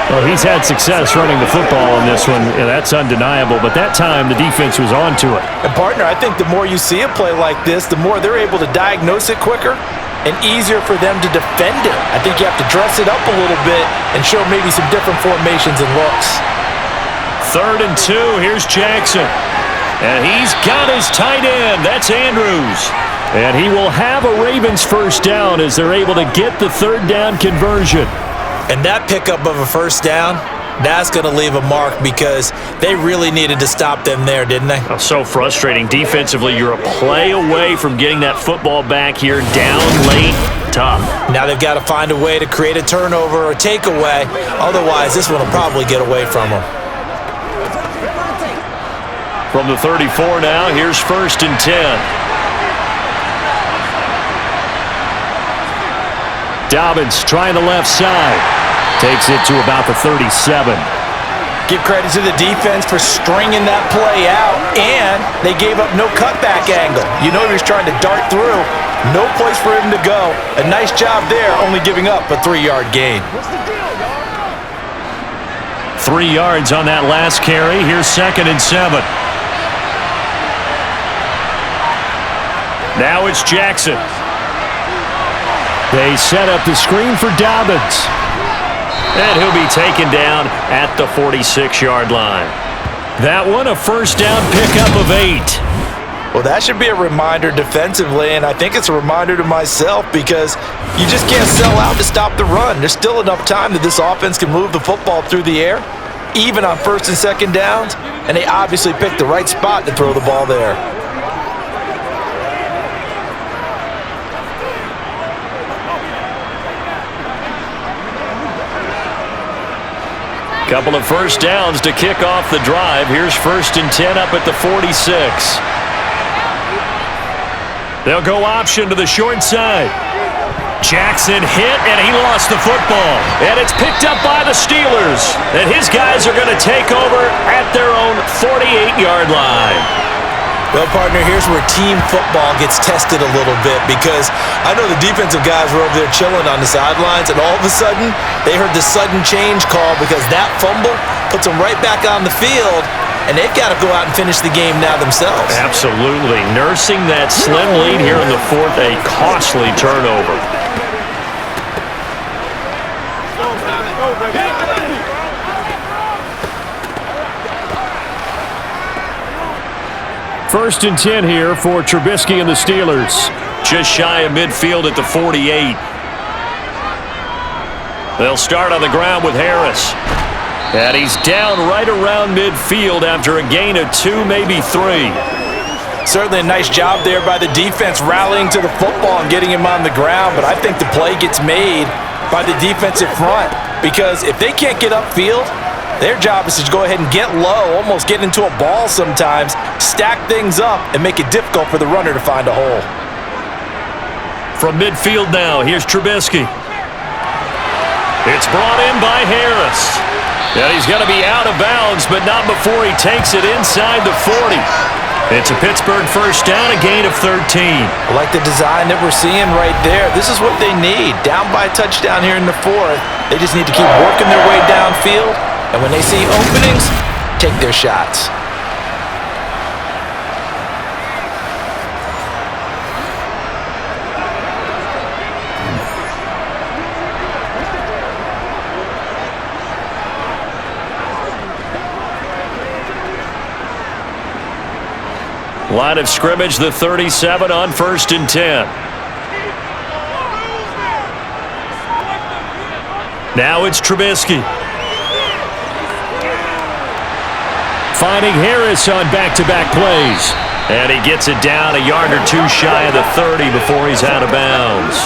Speaker 2: Well, he's had success running the football in this one, and that's undeniable. But that time, the defense was on to it.
Speaker 3: And, partner, I think the more you see a play like this, the more they're able to diagnose it quicker and easier for them to defend it. I think you have to dress it up a little bit and show maybe some different formations and looks.
Speaker 4: 3rd and 2. Here's Jackson. And he's got his tight end. That's Andrews.
Speaker 2: And he will have a Ravens first down as they're able to get the 3rd down conversion.
Speaker 3: And that pickup of a first down, that's going to leave a mark because they really needed to stop them there, didn't they?
Speaker 4: Oh, so frustrating. Defensively, you're a play away from getting that football back here. Down late, tough.
Speaker 3: Now they've got to find a way to create a turnover or takeaway. Otherwise, this one will probably get away from them.
Speaker 4: From the 34 now, here's 1st and 10.
Speaker 2: Dobbins trying the left side. Takes it to about the 37.
Speaker 3: Give credit to the defense for stringing that play out, and they gave up no cutback angle. You know he was trying to dart through. No place for him to go. A nice job there, only giving up a 3-yard gain.
Speaker 2: 3 yards on that last carry. Here's 2nd and 7.
Speaker 4: Now it's Jackson.
Speaker 2: They set up the screen for Dobbins.
Speaker 4: And he'll be taken down at the 46-yard line.
Speaker 2: That one a first down pickup of 8.
Speaker 3: Well, that should be a reminder defensively, and I think it's a reminder to myself because you just can't sell out to stop the run. There's still enough time that this offense can move the football through the air, even on 1st and 2nd downs, and they obviously picked the right spot to throw the ball there.
Speaker 4: Couple of first downs to kick off the drive. Here's 1st and 10 up at the 46. They'll go option to the short side. Jackson hit, and he lost the football. And it's picked up by the Steelers. And his guys are going to take over at their own 48-yard line.
Speaker 3: Well, partner, here's where team football gets tested a little bit, because I know the defensive guys were over there chilling on the sidelines, and all of a sudden, they heard the sudden change call because that fumble puts them right back on the field, and they've got to go out and finish the game now themselves.
Speaker 4: Absolutely. Nursing that slim lead here in the fourth, a costly turnover. First and 10 here for Trubisky and the Steelers. Just shy of midfield at the 48. They'll start on the ground with Harris. And he's down right around midfield after a gain of 2, maybe 3.
Speaker 3: Certainly a nice job there by the defense rallying to the football and getting him on the ground, but I think the play gets made by the defensive front, because if they can't get upfield, their job is to go ahead and get low, almost get into a ball sometimes, stack things up, and make it difficult for the runner to find a hole.
Speaker 4: From midfield now, here's Trubisky. It's brought in by Harris. And he's going to be out of bounds, but not before he takes it inside the 40. It's a Pittsburgh first down, a gain of 13.
Speaker 3: I like the design that we're seeing right there. This is what they need. Down by a touchdown here in the fourth. They just need to keep working their way downfield. And when they see openings, take their shots.
Speaker 4: Line of scrimmage, the 37 on 1st and 10. Now it's Trubisky. Finding Harris on back-to-back plays. And he gets it down a yard or 2 shy of the 30 before he's out of bounds.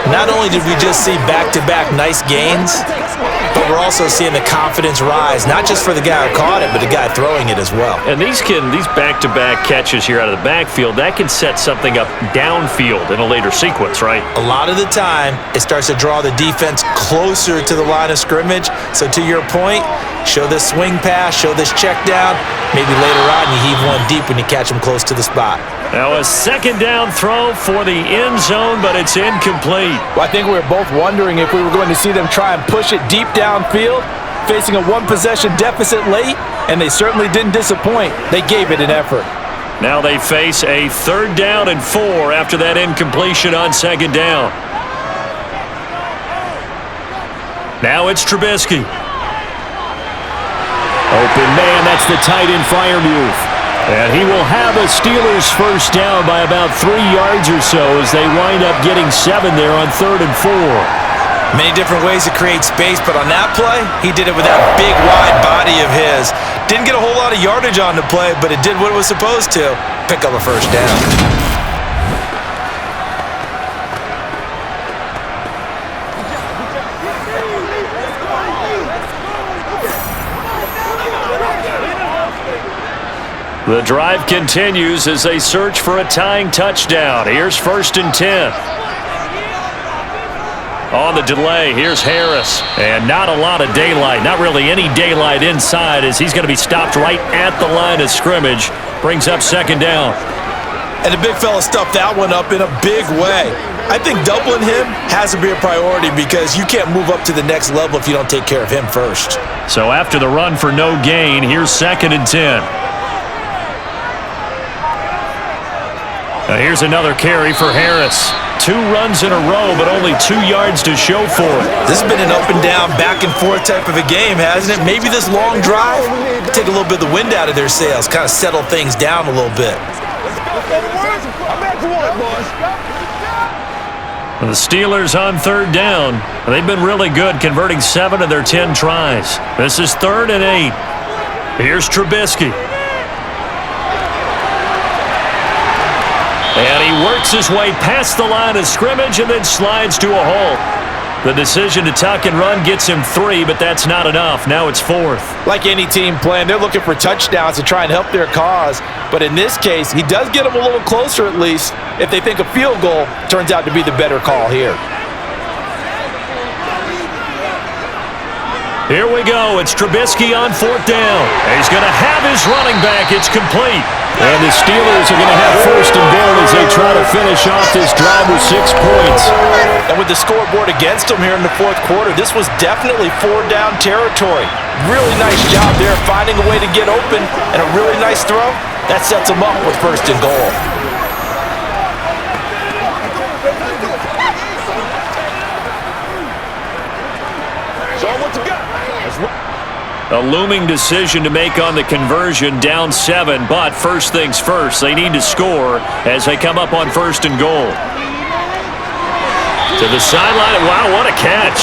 Speaker 3: Not only did we just see back-to-back nice gains, but we're also seeing the confidence rise, not just for the guy who caught it, but the guy throwing it as well.
Speaker 4: And these back-to-back catches here out of the backfield, that can set something up downfield in a later sequence, right?
Speaker 3: A lot of the time, it starts to draw the defense closer to the line of scrimmage. So to your point, show this swing pass, show this check down. Maybe later on you heave one deep when you catch him close to the spot.
Speaker 4: Now a second down throw for the end zone, but it's incomplete.
Speaker 3: Well, I think we were both wondering if we were going to see them try and push it deep downfield, facing a one-possession deficit late, and they certainly didn't disappoint. They gave it an effort.
Speaker 4: Now they face a 3rd down and 4 after that incompletion on 2nd down. Now it's Trubisky. Open man, that's the tight end fire move. And he will have a Steelers first down by about 3 yards or so as they wind up getting 7 there on 3rd and 4.
Speaker 3: Many different ways to create space, but on that play, he did it with that big, wide body of his. Didn't get a whole lot of yardage on the play, but it did what it was supposed to. Pick up a first down.
Speaker 4: The drive continues as they search for a tying touchdown. Here's 1st and 10. On the delay, here's Harris. And not a lot of daylight, not really any daylight inside as he's going to be stopped right at the line of scrimmage. Brings up 2nd down.
Speaker 3: And the big fella stuffed that one up in a big way. I think doubling him has to be a priority because you can't move up to the next level if you don't take care of him first.
Speaker 4: So after the run for no gain, here's 2nd and 10. Now here's another carry for Harris. 2 runs in a row, but only 2 yards to show for it.
Speaker 3: This has been an up and down, back and forth type of a game, hasn't it? Maybe this long drive could take a little bit of the wind out of their sails, kind of settle things down a little bit.
Speaker 4: The Steelers on 3rd down. They've been really good, converting 7 of their 10 tries. This is 3rd and 8. Here's Trubisky. And he works his way past the line of scrimmage and then slides to a hole. The decision to tuck and run gets him 3, but that's not enough. Now it's 4th.
Speaker 3: Like any team playing, they're looking for touchdowns to try and help their cause. But in this case, he does get them a little closer at least if they think a field goal turns out to be the better call here.
Speaker 4: Here we go. It's Trubisky on 4th down. He's going to have his running back. It's complete.
Speaker 2: And the Steelers are going to have 1st and goal as they try to finish off this drive with 6 points.
Speaker 3: And with the scoreboard against them here in the 4th quarter, this was definitely 4-down territory. Really nice job there finding a way to get open and a really nice throw. That sets them up with 1st and goal.
Speaker 5: Show 'em what you got.
Speaker 4: A looming decision to make on the conversion, down 7, but first things first, they need to score as they come up on 1st and goal. To the sideline, wow, what a catch.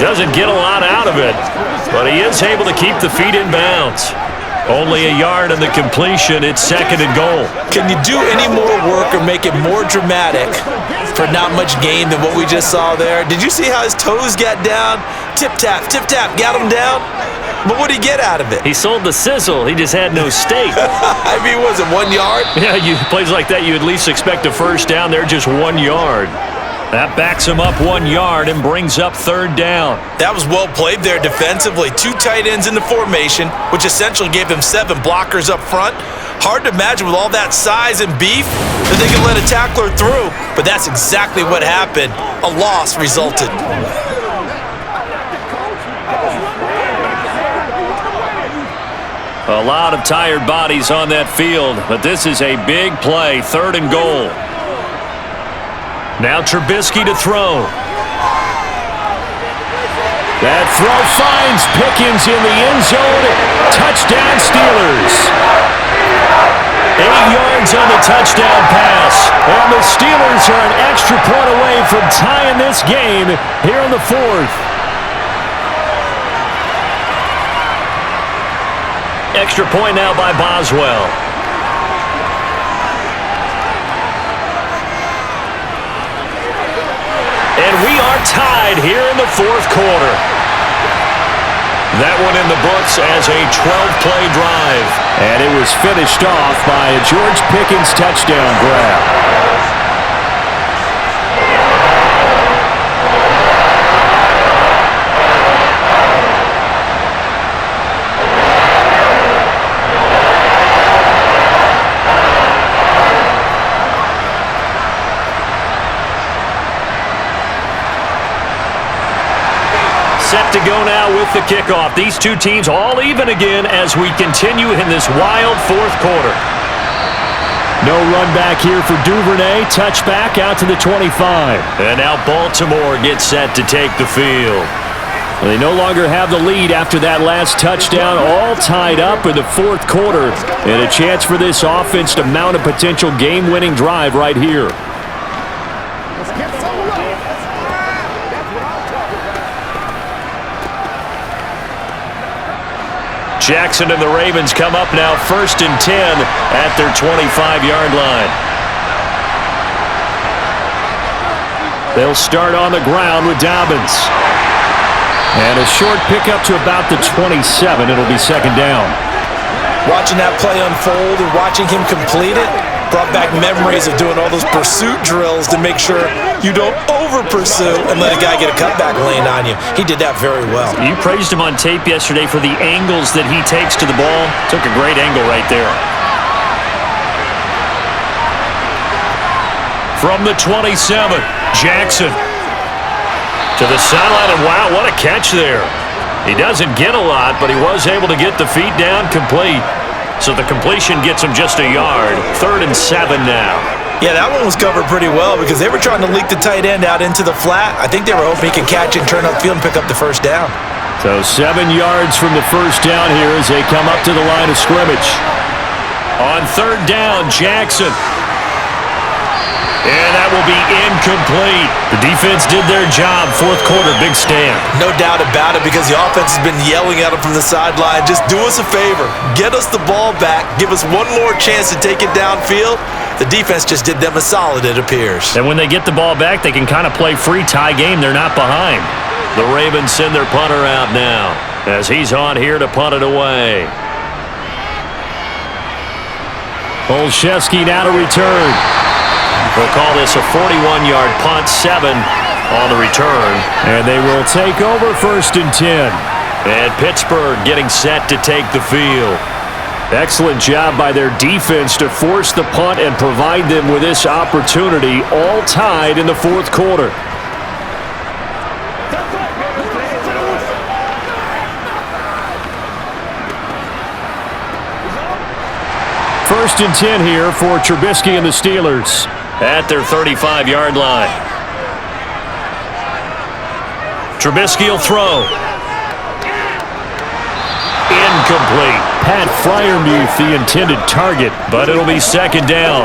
Speaker 4: Doesn't get a lot out of it, but he is able to keep the feet in bounds. Only a yard on the completion, it's 2nd and goal.
Speaker 3: Can you do any more work or make it more dramatic for not much gain than what we just saw there? Did you see how his toes got down? Tip-tap, got him down. But what did he get out of it?
Speaker 4: He sold the sizzle. He just had no steak.
Speaker 3: I mean, was it 1 yard?
Speaker 4: Yeah, plays like that, you at least expect a first down. They're just 1 yard. That backs him up 1 yard and brings up 3rd down.
Speaker 3: That was well played there defensively. 2 tight ends in the formation, which essentially gave him 7 blockers up front. Hard to imagine with all that size and beef that they could let a tackler through. But that's exactly what happened. A loss resulted.
Speaker 4: A lot of tired bodies on that field, but this is a big play, 3rd and goal. Now Trubisky to throw.
Speaker 2: That throw finds Pickens in the end zone. Touchdown Steelers.
Speaker 4: 8 yards on the touchdown pass.
Speaker 2: And the Steelers are an extra point away from tying this game here in the 4th.
Speaker 4: Extra point now by Boswell. And we are tied here in the 4th quarter. That one in the books as a 12-play drive.
Speaker 2: And it was finished off by a George Pickens touchdown grab.
Speaker 4: Set to go now with the kickoff. These two teams all even again as we continue in this wild 4th quarter.
Speaker 2: No run back here for Duvernay. Touchback out to the 25.
Speaker 4: And now Baltimore gets set to take the field.
Speaker 2: They no longer have the lead after that last touchdown. All tied up in the 4th quarter. And a chance for this offense to mount a potential game-winning drive right here.
Speaker 4: Jackson and the Ravens come up now 1st and 10 at their 25-yard line.
Speaker 2: They'll start on the ground with Dobbins. And a short pickup to about the 27. It'll be 2nd down.
Speaker 3: Watching that play unfold and watching him complete it brought back memories of doing all those pursuit drills to make sure you don't over-pursue and let a guy get a cutback lane on you. He did that very well.
Speaker 4: You praised him on tape yesterday for the angles that he takes to the ball. Took a great angle right there. From the 27, Jackson to the sideline, and wow, what a catch there. He doesn't get a lot, but he was able to get the feet down complete. So the completion gets him just a yard. 3rd and 7 now.
Speaker 3: Yeah, that one was covered pretty well because they were trying to leak the tight end out into the flat. I think they were hoping he could catch it and turn upfield and pick up the 1st down.
Speaker 2: So 7 yards from the 1st down here as they come up to the line of scrimmage.
Speaker 4: On 3rd down, Jackson. And that will be incomplete. The defense did their job. 4th quarter, big stand.
Speaker 3: No doubt about it because the offense has been yelling at him from the sideline. Just do us a favor. Get us the ball back. Give us one more chance to take it downfield. The defense just did them a solid, it appears.
Speaker 4: And when they get the ball back, they can kind of play free tie game. They're not behind. The Ravens send their punter out now as he's on here to punt it away. Olszewski now to return. We'll call this a 41-yard punt, 7 on the return.
Speaker 2: And they will take over 1st and 10.
Speaker 4: And Pittsburgh getting set to take the field.
Speaker 2: Excellent job by their defense to force the punt and provide them with this opportunity, all tied in the 4th quarter. First and 10 here for Trubisky and the Steelers.
Speaker 4: At their 35-yard line. Trubisky will throw. Incomplete.
Speaker 2: Pat Freiermuth, the intended target,
Speaker 4: but it'll be 2nd down.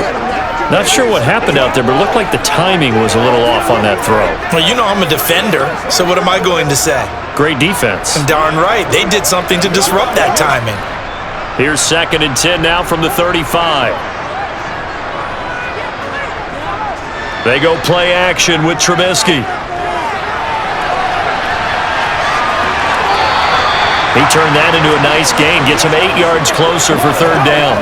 Speaker 4: Not sure what happened out there, but it looked like the timing was a little off on that throw.
Speaker 3: Well, you know I'm a defender, so what am I going to say?
Speaker 4: Great defense.
Speaker 3: Darn right. They did something to disrupt that timing.
Speaker 4: Here's 2nd and 10 now from the 35. They go play action with Trubisky. He turned that into a nice gain, gets him 8 yards closer for 3rd down.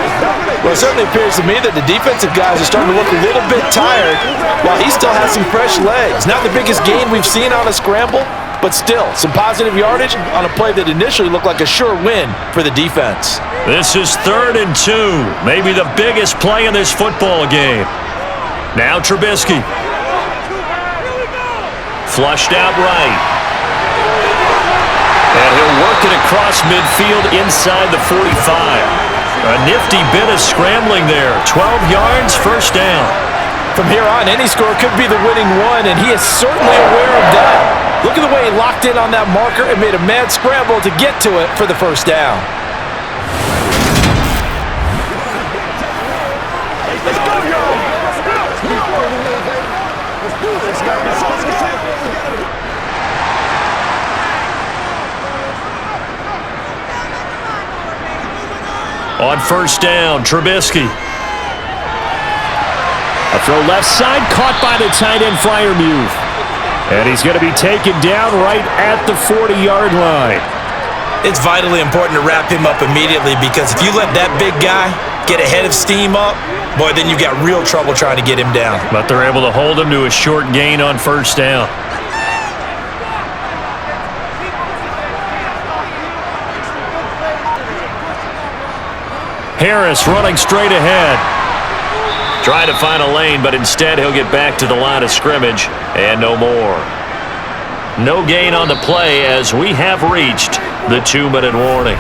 Speaker 3: Well, it certainly appears to me that the defensive guys are starting to look a little bit tired while he still has some fresh legs. Not the biggest gain we've seen on a scramble, but still some positive yardage on a play that initially looked like a sure win for the defense.
Speaker 4: This is 3rd and 2, maybe the biggest play in this football game. Now Trubisky. Flushed out right. And he'll work it across midfield inside the 45. A nifty bit of scrambling there. 12 yards, 1st down.
Speaker 3: From here on, any score could be the winning one, and he is certainly aware of that. Look at the way he locked in on that marker and made a mad scramble to get to it for the 1st down.
Speaker 4: On 1st down, Trubisky.
Speaker 2: A throw left side, caught by the tight end Freiermuth. And he's going to be taken down right at the 40-yard line.
Speaker 3: It's vitally important to wrap him up immediately because if you let that big guy get ahead of steam up, boy, then you've got real trouble trying to get him down.
Speaker 4: But they're able to hold him to a short gain on 1st down. Harris running straight ahead. Trying to find a lane, but instead he'll get back to the line of scrimmage and no more. No gain on the play as we have reached the 2-minute warning.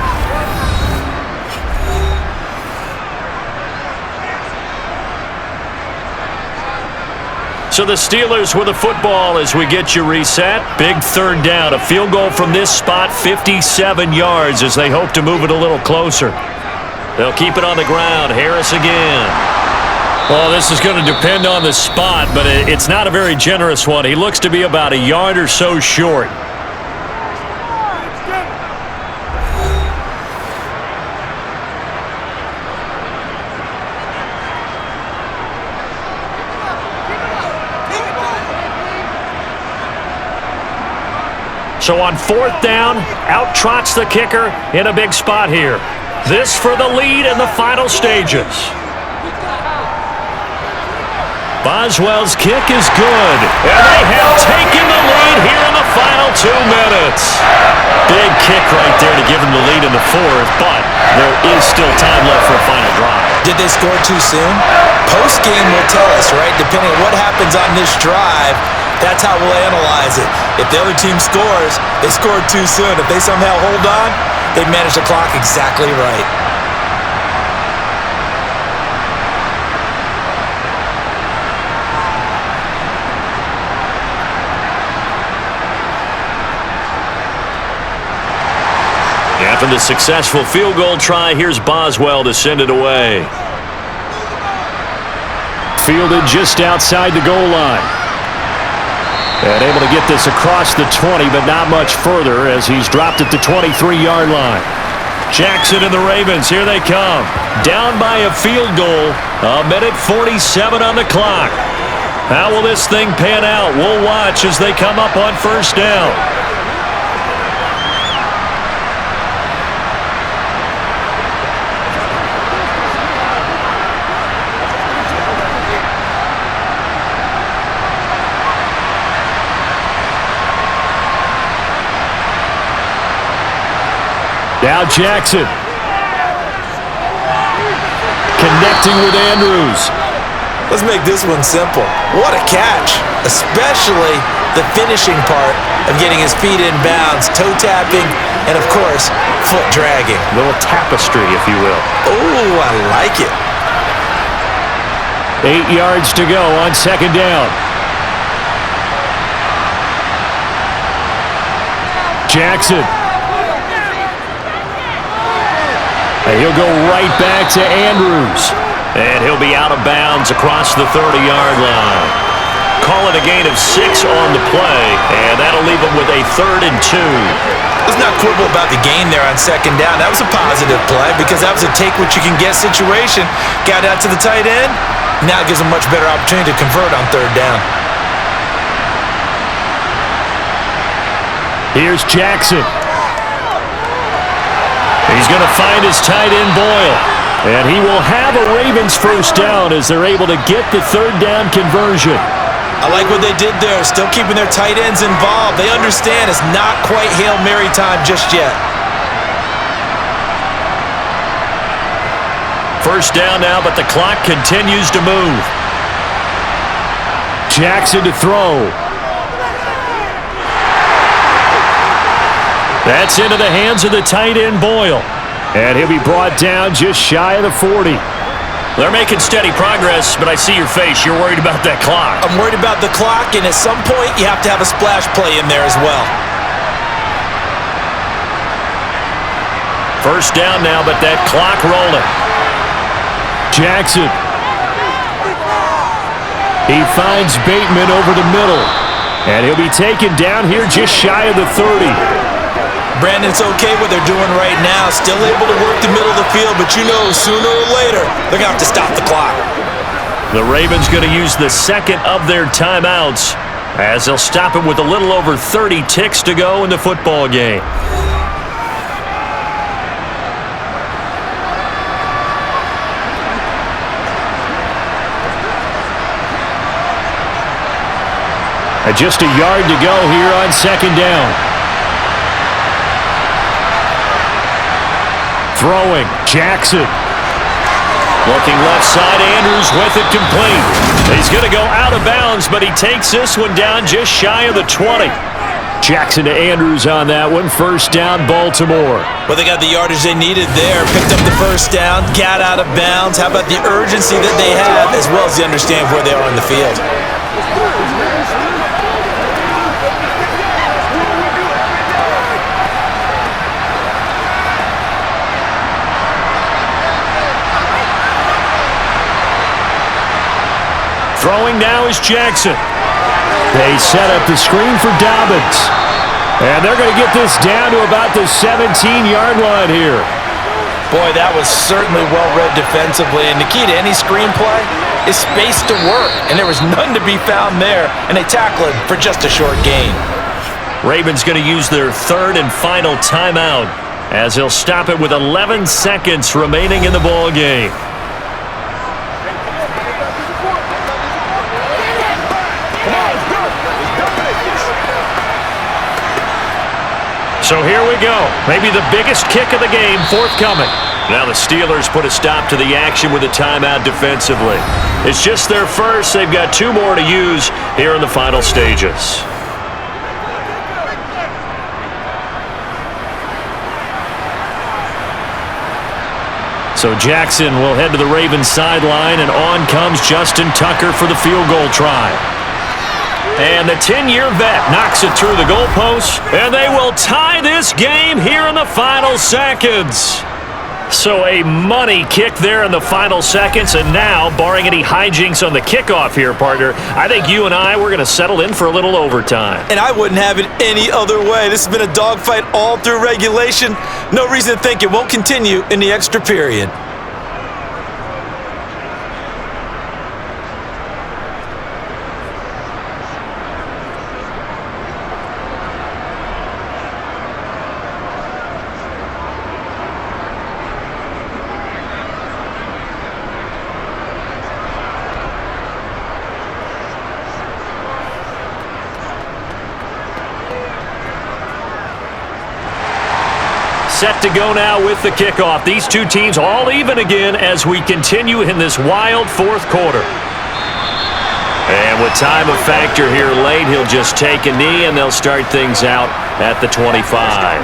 Speaker 4: So the Steelers with the football as we get you reset. Big 3rd down. A field goal from this spot, 57 yards as they hope to move it a little closer. They'll keep it on the ground. Harris again. Well, this is going to depend on the spot, but it's not a very generous one. He looks to be about a yard or so short. So on 4th down, out trots the kicker in a big spot here. This for the lead in the final stages. Boswell's kick is good. And they have taken the lead here in the final 2 minutes. Big kick right there to give them the lead in the 4th, but there is still time left for a final drive.
Speaker 3: Did they score too soon? Post-game will tell us, right? Depending on what happens on this drive, that's how we'll analyze it. If the other team scores, they scored too soon. If they somehow hold on, they manage the clock exactly right.
Speaker 4: After the successful field goal try, here's Boswell to send it away.
Speaker 2: Fielded just outside the goal line. And able to get this across the 20, but not much further as he's dropped at the 23-yard line.
Speaker 4: Jackson and the Ravens, here they come. Down by a field goal A minute 47 on the clock. How will this thing pan out? We'll watch as they come up on first down. Now Jackson. Connecting with Andrews.
Speaker 3: Let's make this one simple. What a catch, especially the finishing part of getting his feet in bounds, toe tapping, and of course, foot dragging.
Speaker 4: A little tapestry, if you will.
Speaker 3: Oh, I like it.
Speaker 4: 8 yards to go on second down. Jackson. And he'll go right back to Andrews. And he'll be out of bounds across the 30-yard line. Call it a gain of 6 on the play, and that'll leave him with a 3rd and 2.
Speaker 3: Let's not quibble about the gain there on second down. That was a positive play because that was a take-what-you-can-get situation. Got out to the tight end. Now it gives him a much better opportunity to convert on third down.
Speaker 4: Here's Jackson. He's going to find his tight end Boyle. And he will have a Ravens first down as they're able to get the third down conversion.
Speaker 3: I like what they did there, still keeping their tight ends involved. They understand it's not quite Hail Mary time just yet.
Speaker 4: First down now, but the clock continues to move. Jackson to throw. That's into the hands of the tight end Boyle. And he'll be brought down just shy of the 40. They're making steady progress, but I see your face. You're worried about that clock.
Speaker 3: I'm worried about the clock, and at some point, you have to have a splash play in there as well.
Speaker 4: First down now, but that clock rolling. Jackson. He finds Bateman over the middle. And he'll be taken down here just shy of the 30.
Speaker 3: Brandon, it's okay what they're doing right now. Still able to work the middle of the field, but you know sooner or later they're going to have to stop the clock.
Speaker 4: The Ravens going to use the second of their timeouts as they'll stop it with a little over 30 ticks to go in the football game. And just a yard to go here on second down. Throwing, Jackson. Looking left side, Andrews with it complete. He's going to go out of bounds, but he takes this one down just shy of the 20. Jackson to Andrews on that one. First down, Baltimore.
Speaker 3: Well, they got the yardage they needed there. Picked up the first down, got out of bounds. How about the urgency that they have, as well as the understanding of where they are on the field?
Speaker 4: Throwing now is Jackson. They set up the screen for Dobbins. And they're going to get this down to about the 17-yard line here.
Speaker 3: Boy, that was certainly well-read defensively. And the key to any screenplay is space to work. And there was none to be found there. And they tackled for just a short gain.
Speaker 4: Ravens going to use their third and final timeout as they'll stop it with 11 seconds remaining in the ball game. So here we go. Maybe the biggest kick of the game forthcoming. Now the Steelers put a stop to the action with a timeout defensively. It's just their first. They've got 2 more to use here in the final stages. So Jackson will head to the Ravens sideline, and on comes Justin Tucker for the field goal try. And the 10-year vet knocks it through the goalpost, and they will tie this game here in the final seconds. So a money kick there in the final seconds, and now, barring any hijinks on the kickoff here, partner, I think you and I, we're going to settle in for a little overtime.
Speaker 3: And I wouldn't have it any other way. This has been a dogfight all through regulation. No reason to think it won't continue in the extra period.
Speaker 4: set to go now with the kickoff. These two teams all even again as we continue in this wild fourth quarter. And with time of factor here late, he'll just take a knee, and they'll start things out at the 25.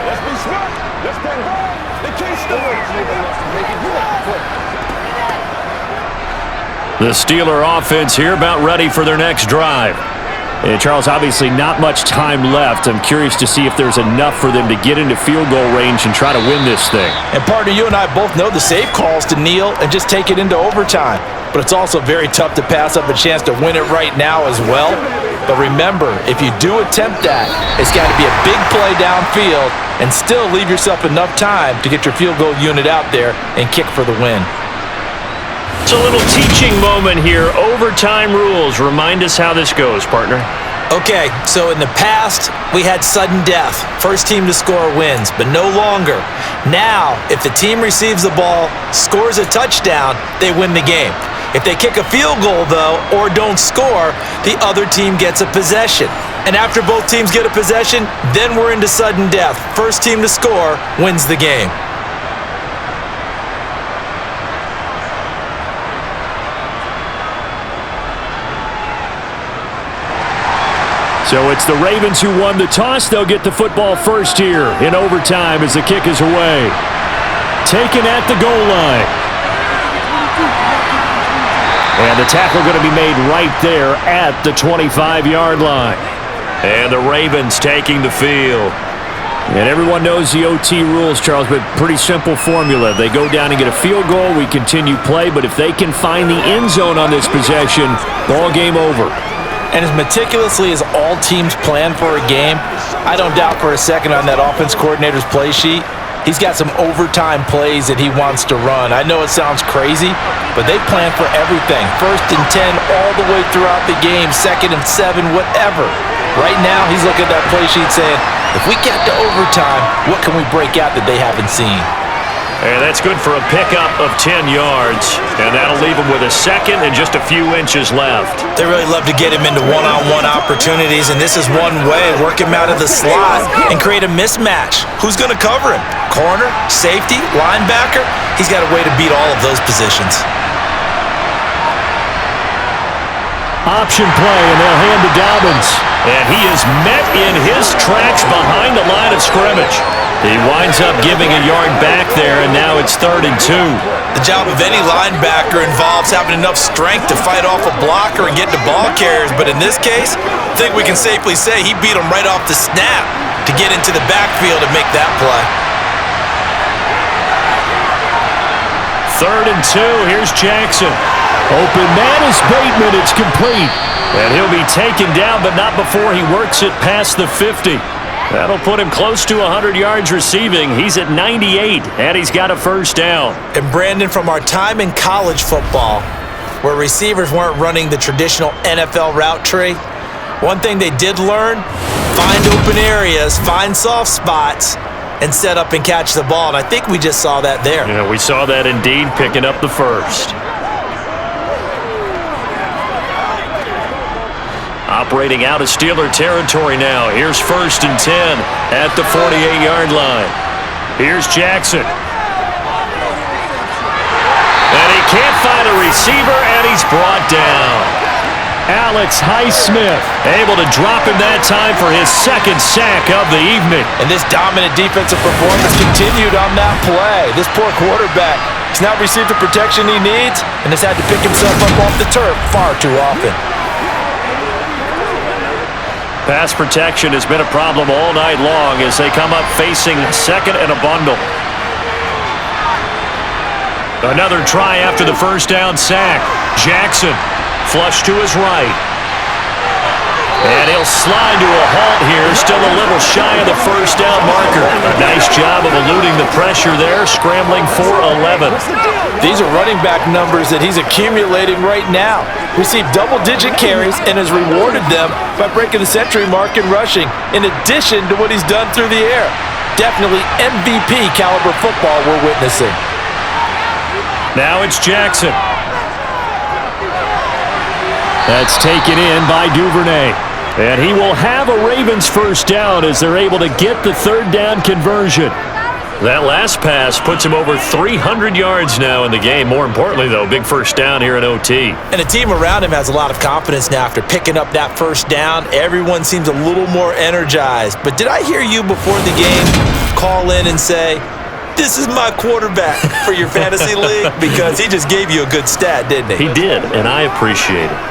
Speaker 5: Let's be smart. Let's play ball. They can't stop.
Speaker 4: The Steeler offense here about ready for their next drive.
Speaker 2: And Charles, obviously not much time left. I'm curious to see if there's enough for them to get into field goal range and try to win this thing.
Speaker 3: And partner, you and I both know the safe calls to kneel and just take it into overtime. But it's also very tough to pass up a chance to win it right now as well. But remember, if you do attempt that, it's got to be a big play downfield and still leave yourself enough time to get your field goal unit out there and kick for the win.
Speaker 4: It's a little teaching moment here. Overtime rules. Remind us how this goes, partner.
Speaker 3: Okay, so in the past, we had sudden death. First team to score wins, but no longer. Now, if the team receives the ball, scores a touchdown, they win the game. If they kick a field goal, though, or don't score, the other team gets a possession. And after both teams get a possession, then we're into sudden death. First team to score wins the game.
Speaker 2: So it's the Ravens who won the toss. They'll get the football first here in overtime as the kick is away. Taken at the goal line. And the tackle going to be made right there at the 25-yard line.
Speaker 4: And the Ravens taking the field.
Speaker 2: And everyone knows the OT rules, Charles, but pretty simple formula. They go down and get a field goal, we continue play, but if they can find the end zone on this possession, ball game over.
Speaker 3: And as meticulously as all teams plan for a game, I don't doubt for a second on that offense coordinator's play sheet, he's got some overtime plays that he wants to run. I know it sounds crazy, but they plan for everything. 1st and 10 all the way throughout the game, 2nd and 7, whatever. Right now, he's looking at that play sheet saying, if we get to overtime, what can we break out that they haven't seen?
Speaker 4: And that's good for a pickup of 10 yards. And that'll leave him with a second and just a few inches left.
Speaker 3: They really love to get him into one-on-one opportunities, and this is one way. Work him out of the slot and create a mismatch. Who's going to cover him? Corner, safety, linebacker? He's got a way to beat all of those positions.
Speaker 2: Option play, and they'll hand to Dobbins.
Speaker 4: And he is met in his tracks behind the line of scrimmage. He winds up giving a yard back there, and now it's 3rd and 2.
Speaker 3: The job of any linebacker involves having enough strength to fight off a blocker and get to ball carriers, but in this case, I think we can safely say he beat him right off the snap to get into the backfield and make that play.
Speaker 4: 3rd and 2, here's Jackson.
Speaker 2: Open man is Bateman, it's complete.
Speaker 4: And he'll be taken down, but not before he works it past the 50. That'll put him close to 100 yards receiving. He's at 98, and he's got a first down.
Speaker 3: And Brandon, from our time in college football, where receivers weren't running the traditional NFL route tree, one thing they did learn, find open areas, find soft spots, and set up and catch the ball. And I think we just saw that there.
Speaker 4: Yeah, we saw that indeed, picking up the first. Operating out of Steeler territory now. Here's 1st and 10 at the 48-yard line. Here's Jackson. And he can't find a receiver, and he's brought down.
Speaker 2: Alex Highsmith
Speaker 4: able to drop him that time for his 2nd sack of the evening.
Speaker 3: And this dominant defensive performance continued on that play. This poor quarterback has not received the protection he needs and has had to pick himself up off the turf far too often.
Speaker 4: Pass protection has been a problem all night long as they come up facing 2nd and a bundle. Another try after the first down sack. Jackson flush to his right. And he'll slide to a halt here, still a little shy of the first down marker. A nice job of eluding the pressure there, scrambling for 11.
Speaker 3: These are running back numbers that he's accumulating right now. Received double-digit carries and has rewarded them by breaking the century mark in rushing, in addition to what he's done through the air. Definitely MVP caliber football we're witnessing.
Speaker 4: Now it's Jackson.
Speaker 2: That's taken in by Duvernay.
Speaker 4: And he will have a Ravens first down as they're able to get the third down conversion. That last pass puts him over 300 yards now in the game. More importantly, though, big first down here in OT.
Speaker 3: And the team around him has a lot of confidence now after picking up that first down. Everyone seems a little more energized. But did I hear you before the game call in and say, this is my quarterback for your fantasy league? Because he just gave you a good stat, didn't he?
Speaker 4: He did, and I appreciate it.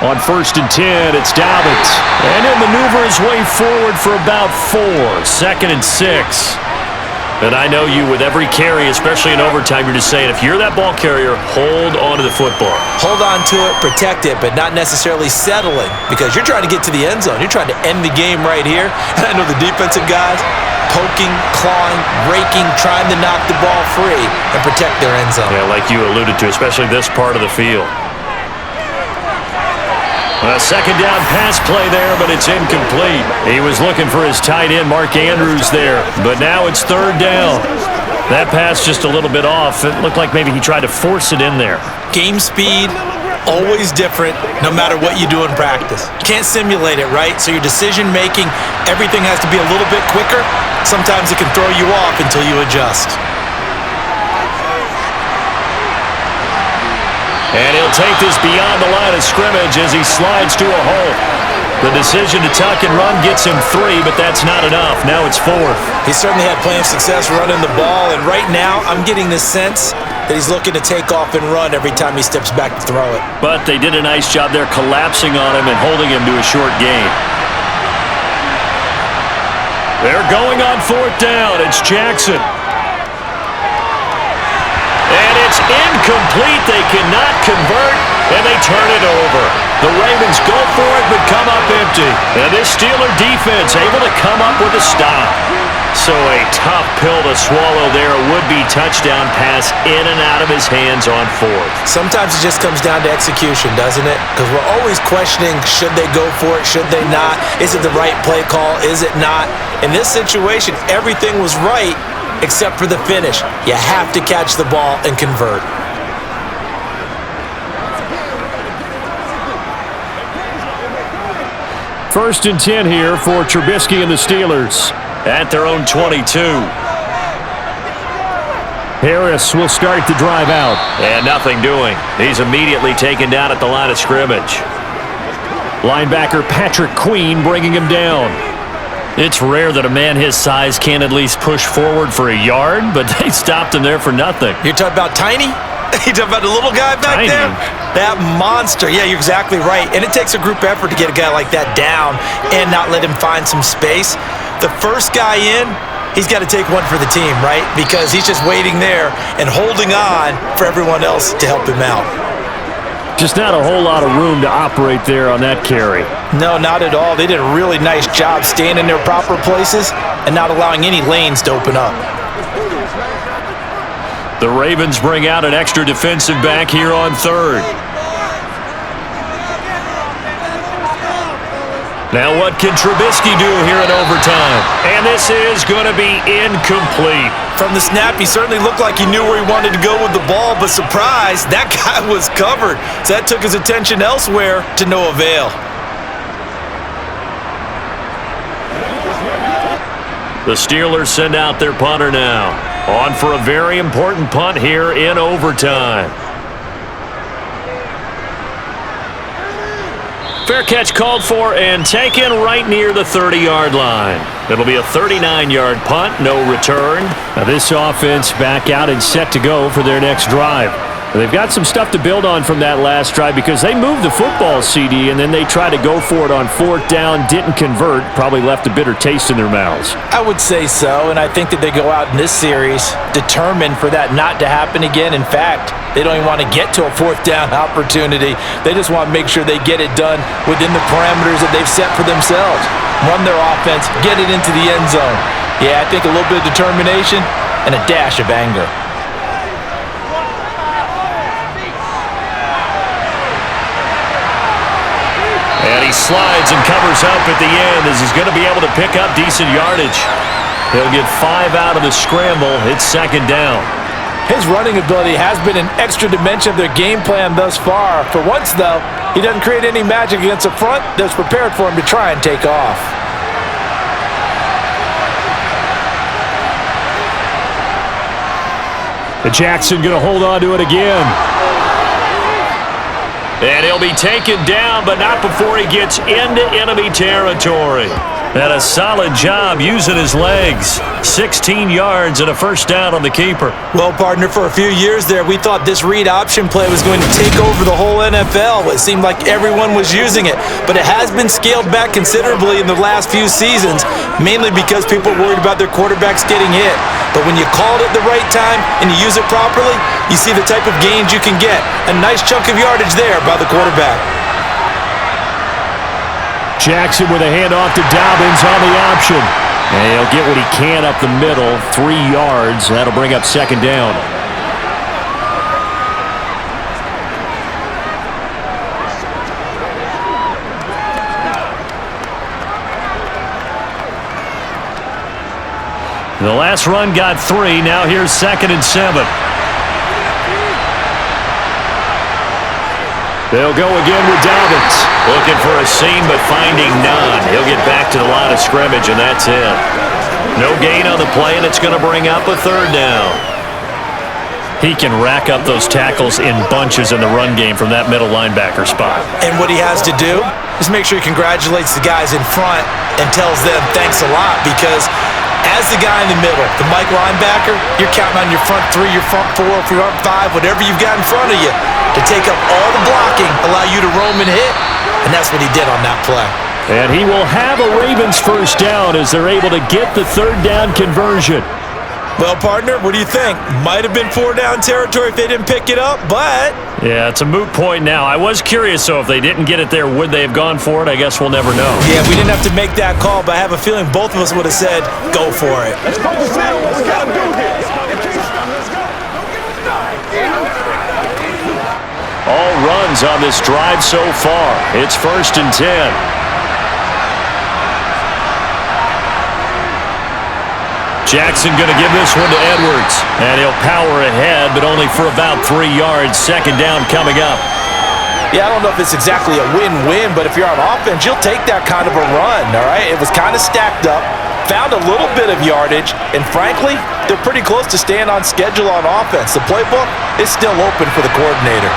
Speaker 4: On 1st and 10, it's Dobbins. And he'll maneuver his way forward for about 4. 2nd and 6. And I know you, with every carry, especially in overtime, you're just saying, if you're that ball carrier, hold on to the football.
Speaker 3: Hold on to it, protect it, but not necessarily settling, because you're trying to get to the end zone. You're trying to end the game right here. And I know the defensive guys poking, clawing, raking, trying to knock the ball free and protect their end zone.
Speaker 4: Yeah, like you alluded to, especially this part of the field. A second down pass play there, but it's incomplete. He was looking for his tight end, Mark Andrews, there. But now it's 3rd down. That pass just a little bit off. It looked like maybe he tried to force it in there.
Speaker 3: Game speed, always different, no matter what you do in practice. You can't simulate it, right? So your decision-making, everything has to be a little bit quicker. Sometimes it can throw you off until you adjust.
Speaker 4: And he'll take this beyond the line of scrimmage as he slides to a hole. The decision to tuck and run gets him 3, but that's not enough. Now it's 4th.
Speaker 3: He certainly had plenty of success running the ball, and right now I'm getting the sense that he's looking to take off and run every time he steps back to throw it.
Speaker 4: But they did a nice job there collapsing on him and holding him to a short gain. They're going on 4th down. It's Jackson. And it's incomplete. They cannot convert, and they turn it over. The Ravens go for it, but come up empty. And this Steeler defense able to come up with a stop. So a tough pill to swallow there. A would-be touchdown pass in and out of his hands on 4th.
Speaker 3: Sometimes it just comes down to execution, doesn't it? Because we're always questioning, should they go for it, should they not? Is it the right play call, is it not? In this situation, everything was right, except for the finish. You have to catch the ball and convert.
Speaker 4: First and 10 here for Trubisky and the Steelers at their own 22. Harris will start the drive out. And nothing doing. He's immediately taken down at the line of scrimmage. Linebacker Patrick Queen bringing him down. It's rare that a man his size can't at least push forward for a yard, but they stopped him there for nothing.
Speaker 3: You're talking about tiny? You're talking about the little guy back
Speaker 4: Tiny.
Speaker 3: there? That monster. Yeah, you're exactly right. And it takes a group effort to get a guy like that down and not let him find some space. The first guy in, he's got to take one for the team, right? Because he's just waiting there and holding on for everyone else to help him out.
Speaker 4: Just not a whole lot of room to operate there on that carry.
Speaker 3: No, not at all. They did a really nice job staying in their proper places and not allowing any lanes to open up.
Speaker 4: The Ravens bring out an extra defensive back here on 3rd. Now what can Trubisky do here in overtime? And this is going to be incomplete.
Speaker 3: From the snap, he certainly looked like he knew where he wanted to go with the ball, but surprise, that guy was covered. So that took his attention elsewhere to no avail.
Speaker 4: The Steelers send out their punter now. On for a very important punt here in overtime. Fair catch called for and taken right near the 30-yard line. It'll be a 39-yard punt, no return. Now this offense back out and set to go for their next drive. They've got some stuff to build on from that last drive because they moved the football, CD, and then they tried to go for it on 4th down, didn't convert, probably left a bitter taste in their mouths.
Speaker 3: I would say so, and I think that they go out in this series determined for that not to happen again. In fact, they don't even want to get to a 4th down opportunity. They just want to make sure they get it done within the parameters that they've set for themselves. Run their offense, get it into the end zone. Yeah, I think a little bit of determination and a dash of anger. And
Speaker 4: he slides and covers up at the end as he's going to be able to pick up decent yardage. He'll get 5 out of the scramble. It's second down.
Speaker 3: His running ability has been an extra dimension of their game plan thus far. For once, though, he doesn't create any magic against a front that's prepared for him to try and take off.
Speaker 2: Jackson going to hold on to it again.
Speaker 4: And he'll be taken down, but not before he gets into enemy territory. And a solid job using his legs. 16 yards and a first down on the keeper.
Speaker 3: Well, partner, for a few years there, we thought this read option play was going to take over the whole NFL. It seemed like everyone was using it. But it has been scaled back considerably in the last few seasons, mainly because people were worried about their quarterbacks getting hit. But when you call it at the right time and you use it properly, you see the type of gains you can get. A nice chunk of yardage there by the quarterback.
Speaker 2: Jackson with a handoff to Dobbins on the option. And he'll get what he can up the middle, 3 yards. That'll bring up second down.
Speaker 4: The last run got 3. Now here's 2nd and 7.
Speaker 2: They'll go again with Dobbins.
Speaker 4: Looking for a seam, but finding none. He'll get back to the line of scrimmage, and that's it. No gain on the play, and it's going to bring up a 3rd down.
Speaker 2: He can rack up those tackles in bunches in the run game from that middle linebacker spot.
Speaker 3: And what he has to do is make sure he congratulates the guys in front and tells them thanks a lot, because as the guy in the middle, the Mike linebacker, you're counting on your front 3, your front 4, your front 5, whatever you've got in front of you to take up all the blocking, allow you to roam and hit, and that's what he did on that play.
Speaker 2: And he will have a Ravens first down as they're able to get the 3rd down conversion.
Speaker 3: Well, partner, what do you think? Might have been 4-down territory if they didn't pick it up, but...
Speaker 4: Yeah, it's a moot point now. I was curious, so if they didn't get it there, would they have gone for it? I guess we'll never know.
Speaker 3: Yeah, we didn't have to make that call, but I have a feeling both of us would have said, go for it.
Speaker 5: Let's focus in on what we got to do here.
Speaker 4: All runs on this drive so far. It's 1st and 10. Jackson going to give this one to Edwards. And he'll power ahead, but only for about 3 yards. 2nd down coming up.
Speaker 3: Yeah, I don't know if it's exactly a win-win, but if you're on offense, you'll take that kind of a run, all right? It was kind of stacked up, found a little bit of yardage, and frankly, they're pretty close to staying on schedule on offense. The playbook is still open for the coordinator.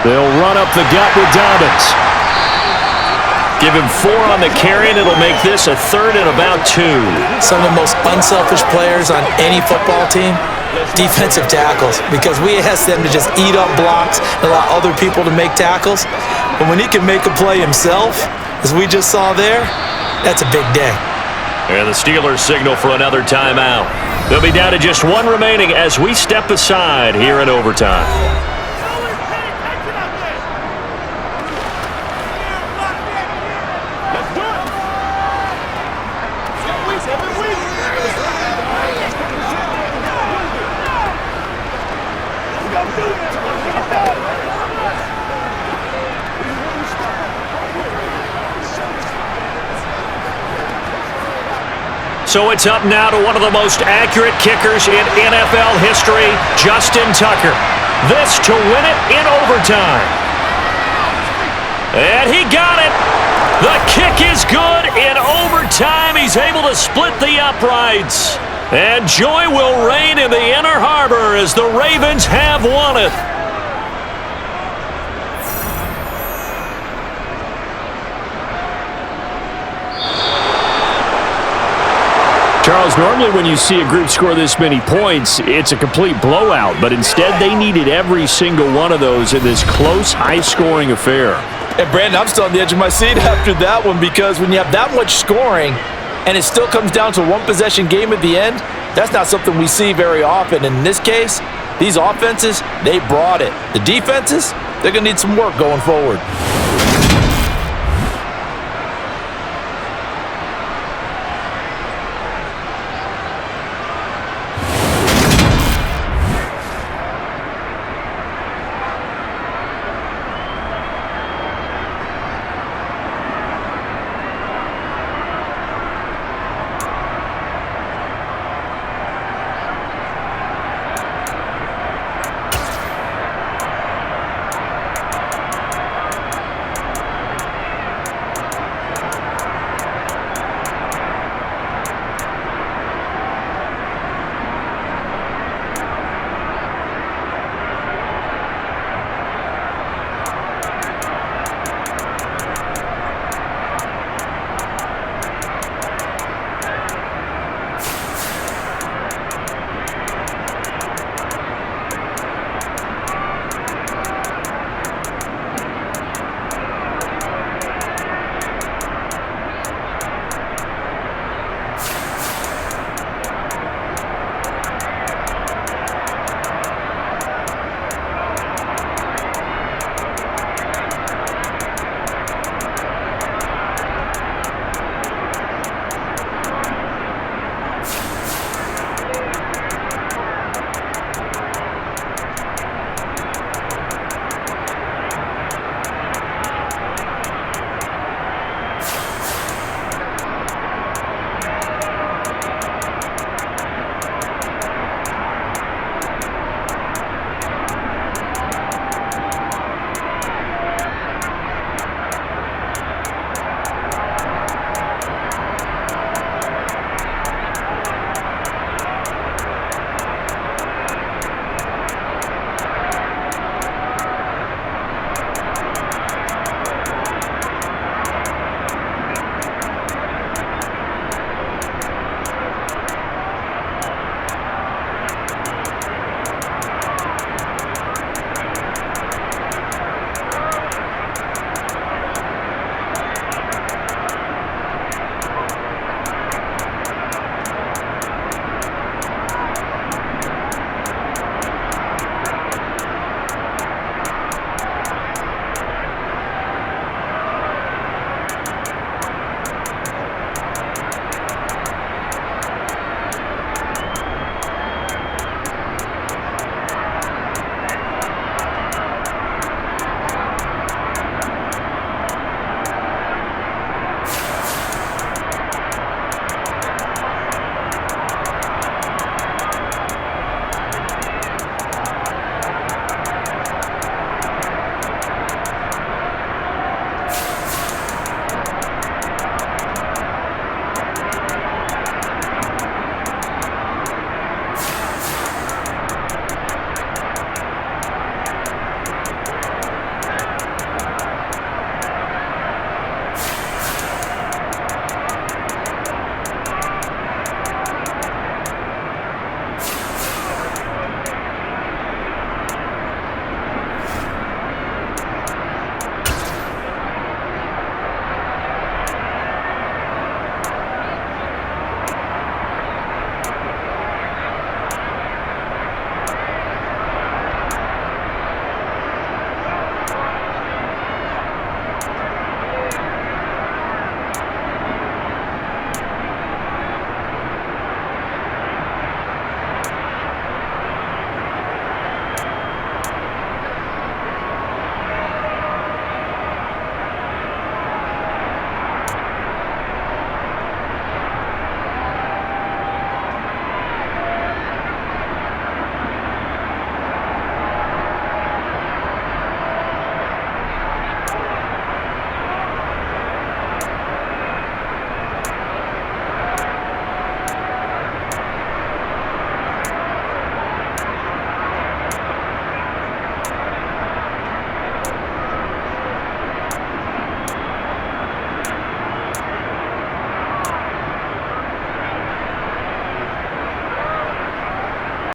Speaker 2: They'll run up the gut with Dobbins.
Speaker 4: Give him 4 on the carry, and it'll make this a 3rd and about 2.
Speaker 3: Some of the most unselfish players on any football team, defensive tackles, because we ask them to just eat up blocks and allow other people to make tackles. But when he can make a play himself, as we just saw there, that's a big day.
Speaker 4: And the Steelers signal for another timeout. They'll be down to just 1 remaining as we step aside here in overtime. So it's up now to one of the most accurate kickers in NFL history, Justin Tucker. This to win it in overtime. And he got it. The kick is good in overtime. He's able to split the uprights. And joy will reign in the Inner Harbor as the Ravens have won it.
Speaker 2: Charles, normally when you see a group score this many points, it's a complete blowout. But instead, they needed every single one of those in this close, high-scoring affair.
Speaker 3: And Brandon, I'm still on the edge of my seat after that one, because when you have that much scoring and it still comes down to a one-possession game at the end, that's not something we see very often. In this case, these offenses, they brought it. The defenses, they're going to need some work going forward.